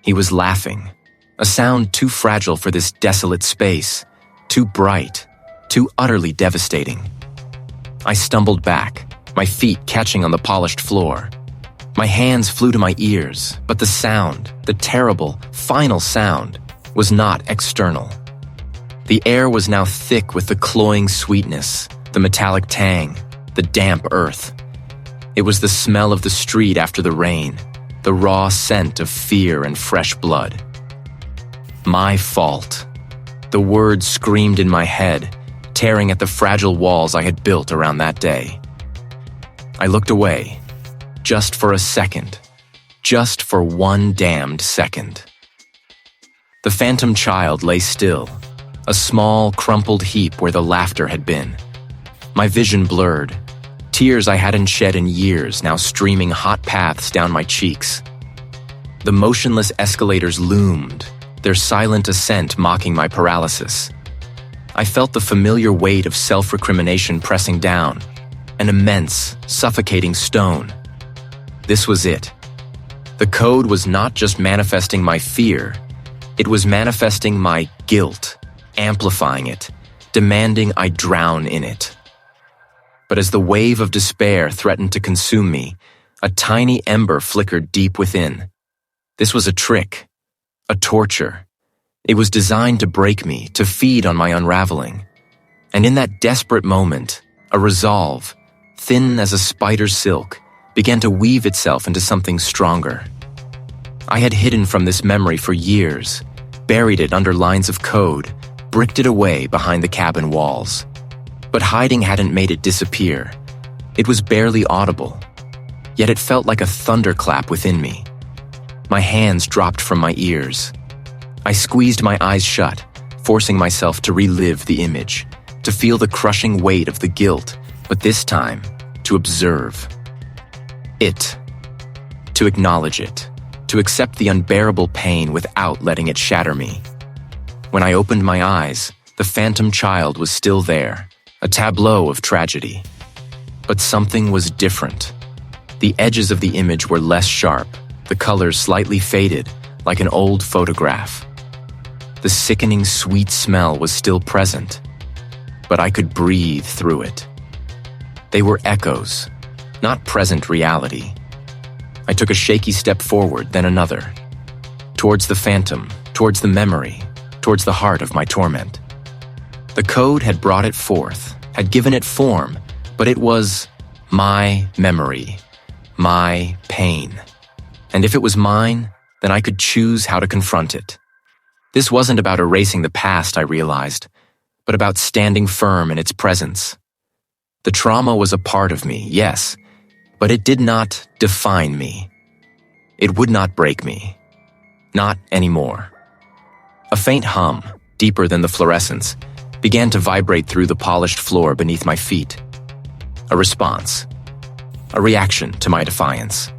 He was laughing, a sound too fragile for this desolate space, too bright, too utterly devastating. I stumbled back, my feet catching on the polished floor. My hands flew to my ears, but the sound, the terrible, final sound, was not external. The air was now thick with the cloying sweetness, the metallic tang, the damp earth. It was the smell of the street after the rain, the raw scent of fear and fresh blood. My fault. The words screamed in my head, tearing at the fragile walls I had built around that day. I looked away, just for a second, just for one damned second. The phantom child lay still, a small, crumpled heap where the laughter had been. My vision blurred, tears I hadn't shed in years now streaming hot paths down my cheeks. The motionless escalators loomed, their silent ascent mocking my paralysis. I felt the familiar weight of self-recrimination pressing down, an immense, suffocating stone. This was it. The code was not just manifesting my fear, it was manifesting my guilt, amplifying it, demanding I drown in it. But as the wave of despair threatened to consume me, a tiny ember flickered deep within. This was a trick, a torture. It was designed to break me, to feed on my unraveling. And in that desperate moment, a resolve, thin as a spider's silk, began to weave itself into something stronger. I had hidden from this memory for years, buried it under lines of code, bricked it away behind the cabin walls. But hiding hadn't made it disappear. It was barely audible, yet it felt like a thunderclap within me. My hands dropped from my ears. I squeezed my eyes shut, forcing myself to relive the image, to feel the crushing weight of the guilt, but this time, to observe it, to acknowledge it, to accept the unbearable pain without letting it shatter me. When I opened my eyes, the phantom child was still there, a tableau of tragedy. But something was different. The edges of the image were less sharp, the colors slightly faded, like an old photograph. The sickening sweet smell was still present, but I could breathe through it. They were echoes, not present reality. I took a shaky step forward, then another. Towards the phantom, towards the memory, towards the heart of my torment. The code had brought it forth, had given it form, but it was my memory, my pain. And if it was mine, then I could choose how to confront it. This wasn't about erasing the past, I realized, but about standing firm in its presence. The trauma was a part of me, yes, but it did not define me. It would not break me. Not anymore. A faint hum, deeper than the fluorescence, began to vibrate through the polished floor beneath my feet. A response. A reaction to my defiance.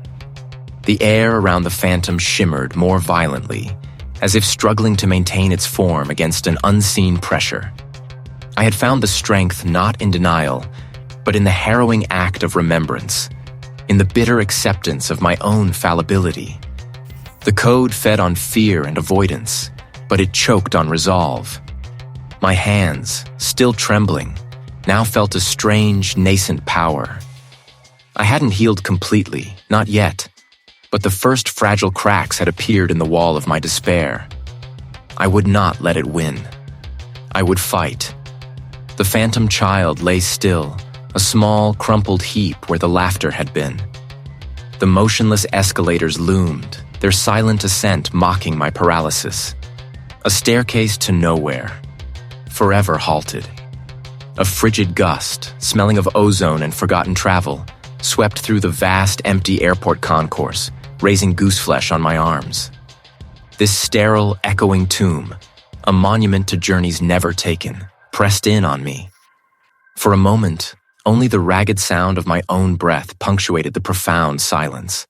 The air around the phantom shimmered more violently, as if struggling to maintain its form against an unseen pressure. I had found the strength not in denial, but in the harrowing act of remembrance, in the bitter acceptance of my own fallibility. The code fed on fear and avoidance, but it choked on resolve. My hands, still trembling, now felt a strange, nascent power. I hadn't healed completely, not yet, but the first fragile cracks had appeared in the wall of my despair. I would not let it win. I would fight. The phantom child lay still, a small, crumpled heap where the laughter had been. The motionless escalators loomed, their silent ascent mocking my paralysis. A staircase to nowhere, forever halted. A frigid gust, smelling of ozone and forgotten travel, swept through the vast, empty airport concourse, raising gooseflesh on my arms. This sterile, echoing tomb, a monument to journeys never taken, pressed in on me. For a moment, only the ragged sound of my own breath punctuated the profound silence.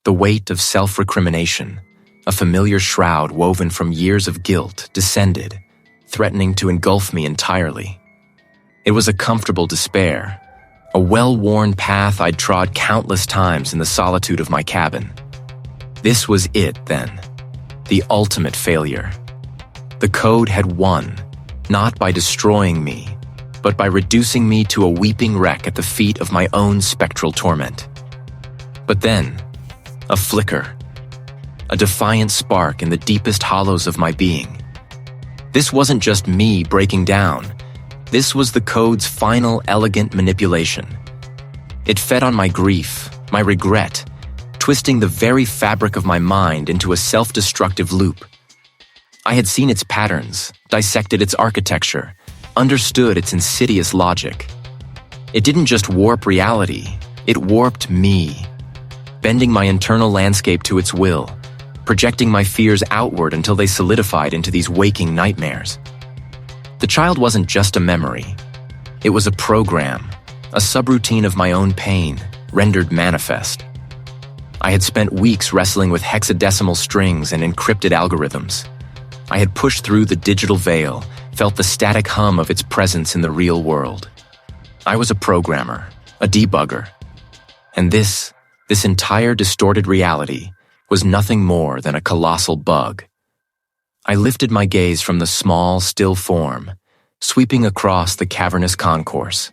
The weight of self-recrimination, a familiar shroud woven from years of guilt, descended, threatening to engulf me entirely. It was a comfortable despair, a well-worn path I'd trod countless times in the solitude of my cabin. This was it, then, the ultimate failure. The code had won, not by destroying me, but by reducing me to a weeping wreck at the feet of my own spectral torment. But then, a flicker, a defiant spark in the deepest hollows of my being. This wasn't just me breaking down. This was the code's final elegant manipulation. It fed on my grief, my regret, twisting the very fabric of my mind into a self-destructive loop. I had seen its patterns, dissected its architecture, understood its insidious logic. It didn't just warp reality, it warped me, bending my internal landscape to its will, projecting my fears outward until they solidified into these waking nightmares. The child wasn't just a memory. It was a program, a subroutine of my own pain, rendered manifest. I had spent weeks wrestling with hexadecimal strings and encrypted algorithms. I had pushed through the digital veil, felt the static hum of its presence in the real world. I was a programmer, a debugger. And this entire distorted reality was nothing more than a colossal bug. I lifted my gaze from the small, still form, sweeping across the cavernous concourse.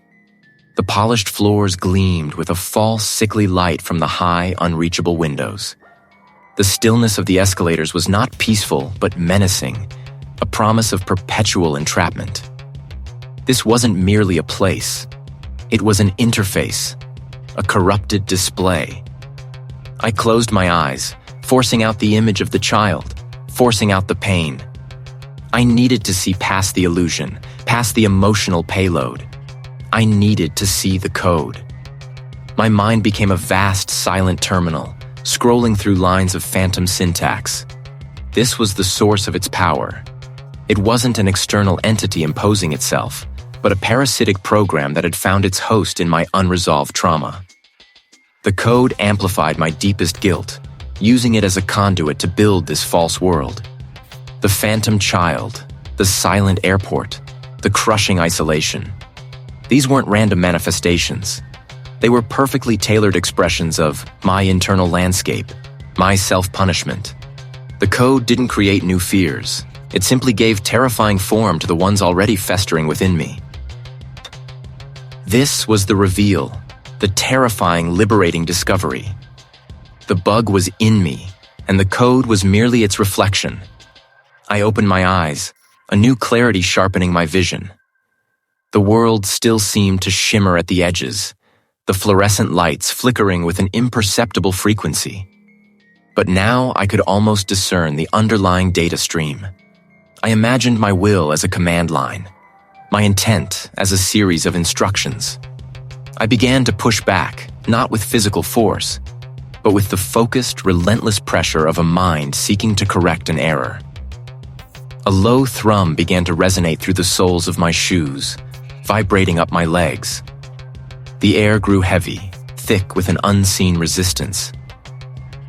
The polished floors gleamed with a false, sickly light from the high, unreachable windows. The stillness of the escalators was not peaceful, but menacing, a promise of perpetual entrapment. This wasn't merely a place. It was an interface, a corrupted display. I closed my eyes, forcing out the image of the child, forcing out the pain. I needed to see past the illusion, past the emotional payload. I needed to see the code. My mind became a vast, silent terminal, scrolling through lines of phantom syntax. This was the source of its power. It wasn't an external entity imposing itself, but a parasitic program that had found its host in my unresolved trauma. The code amplified my deepest guilt, using it as a conduit to build this false world. The phantom child, the silent airport, the crushing isolation. These weren't random manifestations. They were perfectly tailored expressions of my internal landscape, my self-punishment. The code didn't create new fears. It simply gave terrifying form to the ones already festering within me. This was the reveal, the terrifying, liberating discovery. The bug was in me, and the code was merely its reflection. I opened my eyes, a new clarity sharpening my vision. The world still seemed to shimmer at the edges, the fluorescent lights flickering with an imperceptible frequency. But now I could almost discern the underlying data stream. I imagined my will as a command line, my intent as a series of instructions. I began to push back, not with physical force, but with the focused, relentless pressure of a mind seeking to correct an error. A low thrum began to resonate through the soles of my shoes, vibrating up my legs. The air grew heavy, thick with an unseen resistance.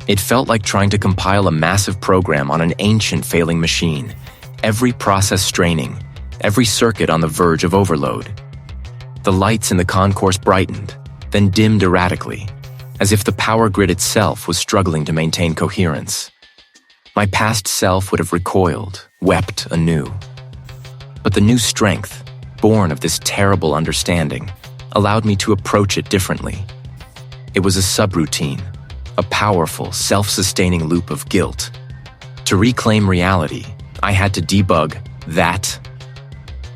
It felt like trying to compile a massive program on an ancient failing machine, every process straining, every circuit on the verge of overload. The lights in the concourse brightened, then dimmed erratically, as if the power grid itself was struggling to maintain coherence. My past self would have recoiled, wept anew. But the new strength, born of this terrible understanding, allowed me to approach it differently. It was a subroutine, a powerful, self-sustaining loop of guilt. To reclaim reality, I had to debug that.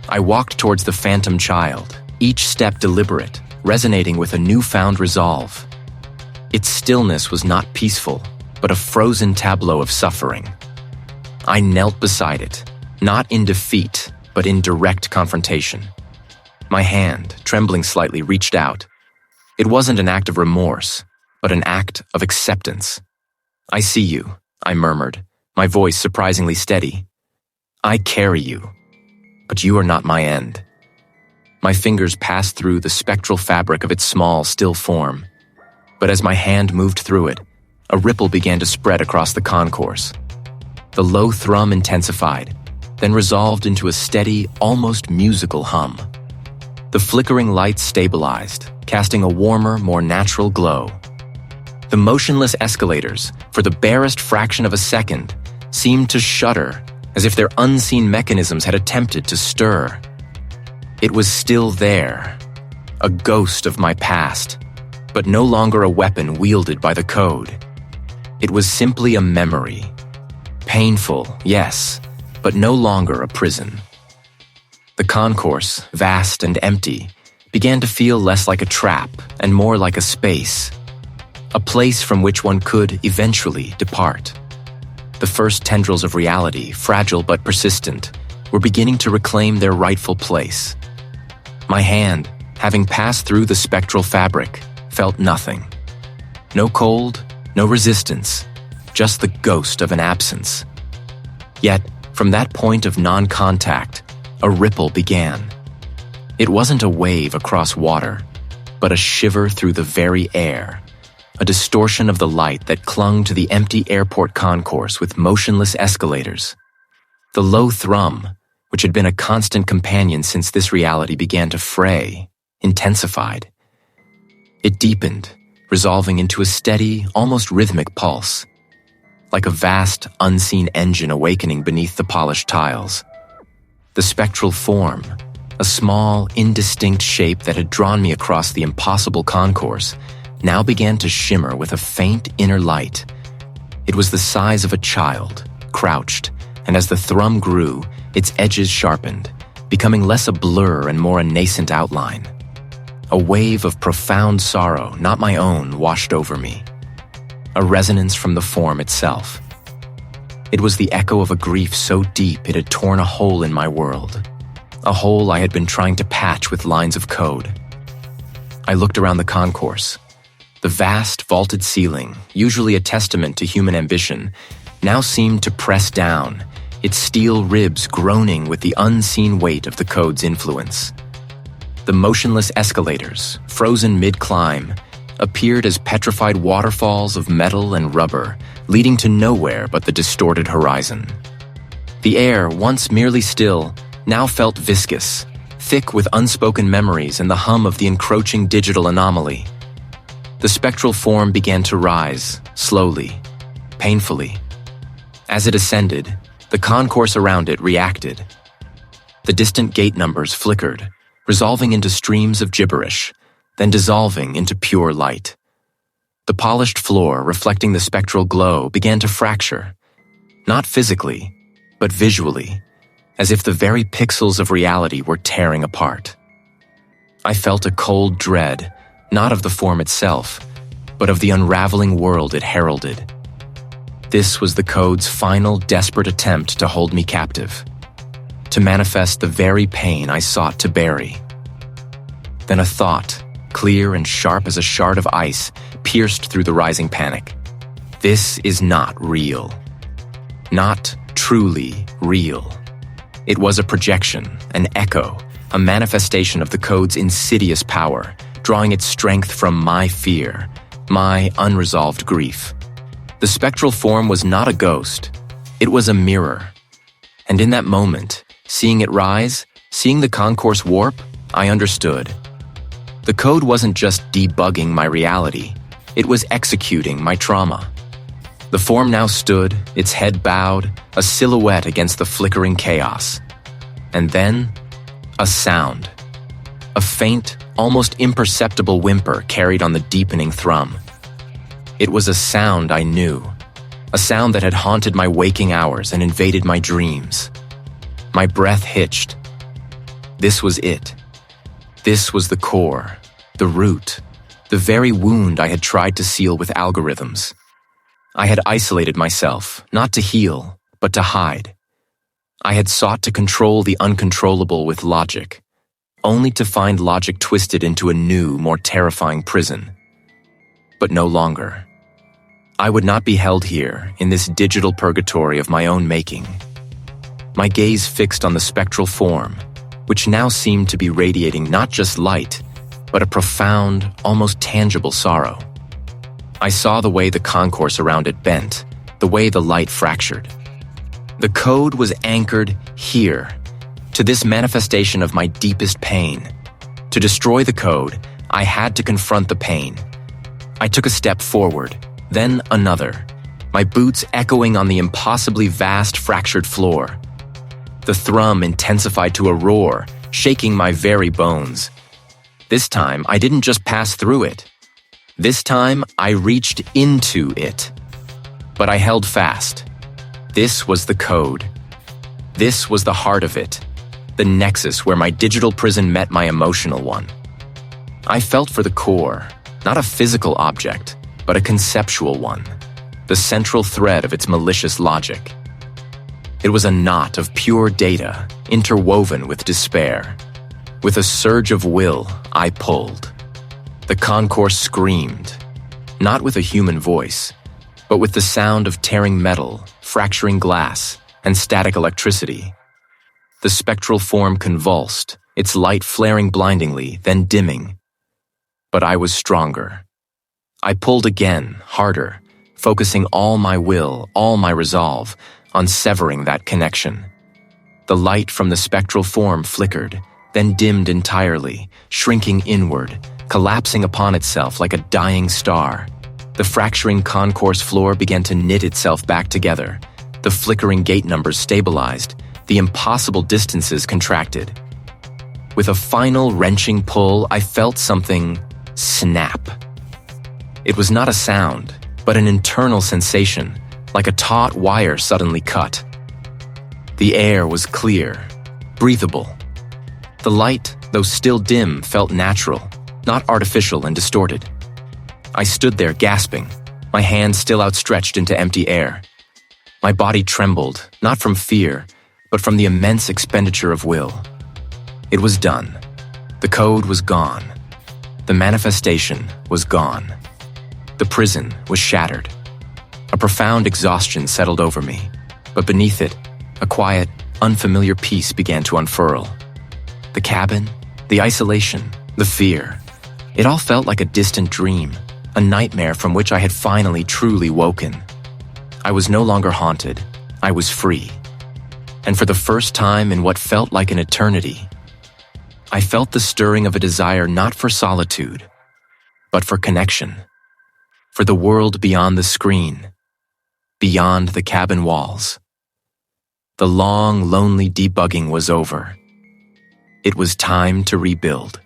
I walked towards the phantom child, each step deliberate, resonating with a newfound resolve. Its stillness was not peaceful, but a frozen tableau of suffering. I knelt beside it, not in defeat, but in direct confrontation. My hand, trembling slightly, reached out. It wasn't an act of remorse, but an act of acceptance. "I see you," I murmured, my voice surprisingly steady. "I carry you, but you are not my end." My fingers passed through the spectral fabric of its small, still form. But as my hand moved through it, a ripple began to spread across the concourse. The low thrum intensified, then resolved into a steady, almost musical hum. The flickering lights stabilized, casting a warmer, more natural glow. The motionless escalators, for the barest fraction of a second, seemed to shudder, as if their unseen mechanisms had attempted to stir. It was still there, a ghost of my past, but no longer a weapon wielded by the code. It was simply a memory. Painful, yes, but no longer a prison. The concourse, vast and empty, began to feel less like a trap and more like a space. A place from which one could eventually depart. The first tendrils of reality, fragile but persistent, were beginning to reclaim their rightful place. My hand, having passed through the spectral fabric, felt nothing. No cold, no resistance, just the ghost of an absence. Yet, from that point of non-contact, a ripple began. It wasn't a wave across water, but a shiver through the very air, a distortion of the light that clung to the empty airport concourse with motionless escalators. The low thrum, which had been a constant companion since this reality began to fray, intensified. It deepened, resolving into a steady, almost rhythmic pulse, like a vast, unseen engine awakening beneath the polished tiles. The spectral form, a small, indistinct shape that had drawn me across the impossible concourse, now began to shimmer with a faint inner light. It was the size of a child, crouched, and as the thrum grew, its edges sharpened, becoming less a blur and more a nascent outline. A wave of profound sorrow, not my own, washed over me. A resonance from the form itself. It was the echo of a grief so deep it had torn a hole in my world. A hole I had been trying to patch with lines of code. I looked around the concourse. The vast, vaulted ceiling, usually a testament to human ambition, now seemed to press down, its steel ribs groaning with the unseen weight of the code's influence. The motionless escalators, frozen mid-climb, appeared as petrified waterfalls of metal and rubber, leading to nowhere but the distorted horizon. The air, once merely still, now felt viscous, thick with unspoken memories and the hum of the encroaching digital anomaly. The spectral form began to rise, slowly, painfully. As it ascended, the concourse around it reacted. The distant gate numbers flickered, resolving into streams of gibberish, then dissolving into pure light. The polished floor, reflecting the spectral glow, began to fracture, not physically, but visually, as if the very pixels of reality were tearing apart. I felt a cold dread, not of the form itself, but of the unraveling world it heralded. This was the code's final desperate attempt to hold me captive, to manifest the very pain I sought to bury. Then a thought, clear and sharp as a shard of ice, pierced through the rising panic. This is not real. Not truly real. It was a projection, an echo, a manifestation of the code's insidious power, drawing its strength from my fear, my unresolved grief. The spectral form was not a ghost. It was a mirror. And in that moment, seeing it rise, seeing the concourse warp, I understood. The code wasn't just debugging my reality. It was executing my trauma. The form now stood, its head bowed, a silhouette against the flickering chaos. And then, a sound. A faint, almost imperceptible whimper carried on the deepening thrum. It was a sound I knew, a sound that had haunted my waking hours and invaded my dreams. My breath hitched. This was it. This was the core, the root, the very wound I had tried to seal with algorithms. I had isolated myself, not to heal, but to hide. I had sought to control the uncontrollable with logic, only to find logic twisted into a new, more terrifying prison. But no longer. I would not be held here, in this digital purgatory of my own making. My gaze fixed on the spectral form, which now seemed to be radiating not just light, but a profound, almost tangible sorrow. I saw the way the concourse around it bent, the way the light fractured. The code was anchored here, to this manifestation of my deepest pain. To destroy the code, I had to confront the pain. I took a step forward, then another, my boots echoing on the impossibly vast fractured floor, The thrum intensified to a roar, shaking my very bones. This time, I didn't just pass through it. This time, I reached into it. But I held fast. This was the code. This was the heart of it, the nexus where my digital prison met my emotional one. I felt for the core, not a physical object, but a conceptual one, the central thread of its malicious logic. It was a knot of pure data, interwoven with despair. With a surge of will, I pulled. The concourse screamed, not with a human voice, but with the sound of tearing metal, fracturing glass, and static electricity. The spectral form convulsed, its light flaring blindingly, then dimming. But I was stronger. I pulled again, harder, focusing all my will, all my resolve, on severing that connection. The light from the spectral form flickered, then dimmed entirely, shrinking inward, collapsing upon itself like a dying star. The fracturing concourse floor began to knit itself back together. The flickering gate numbers stabilized, the impossible distances contracted. With a final wrenching pull, I felt something snap. It was not a sound, but an internal sensation, like a taut wire suddenly cut. The air was clear, breathable. The light, though still dim, felt natural, not artificial and distorted. I stood there gasping, my hands still outstretched into empty air. My body trembled, not from fear, but from the immense expenditure of will. It was done. The code was gone. The manifestation was gone. The prison was shattered. A profound exhaustion settled over me, but beneath it, a quiet, unfamiliar peace began to unfurl. The cabin, the isolation, the fear. It all felt like a distant dream, a nightmare from which I had finally truly woken. I was no longer haunted. I was free. And for the first time in what felt like an eternity, I felt the stirring of a desire not for solitude, but for connection, for the world beyond the screen, beyond the cabin walls. The long, lonely debugging was over. It was time to rebuild.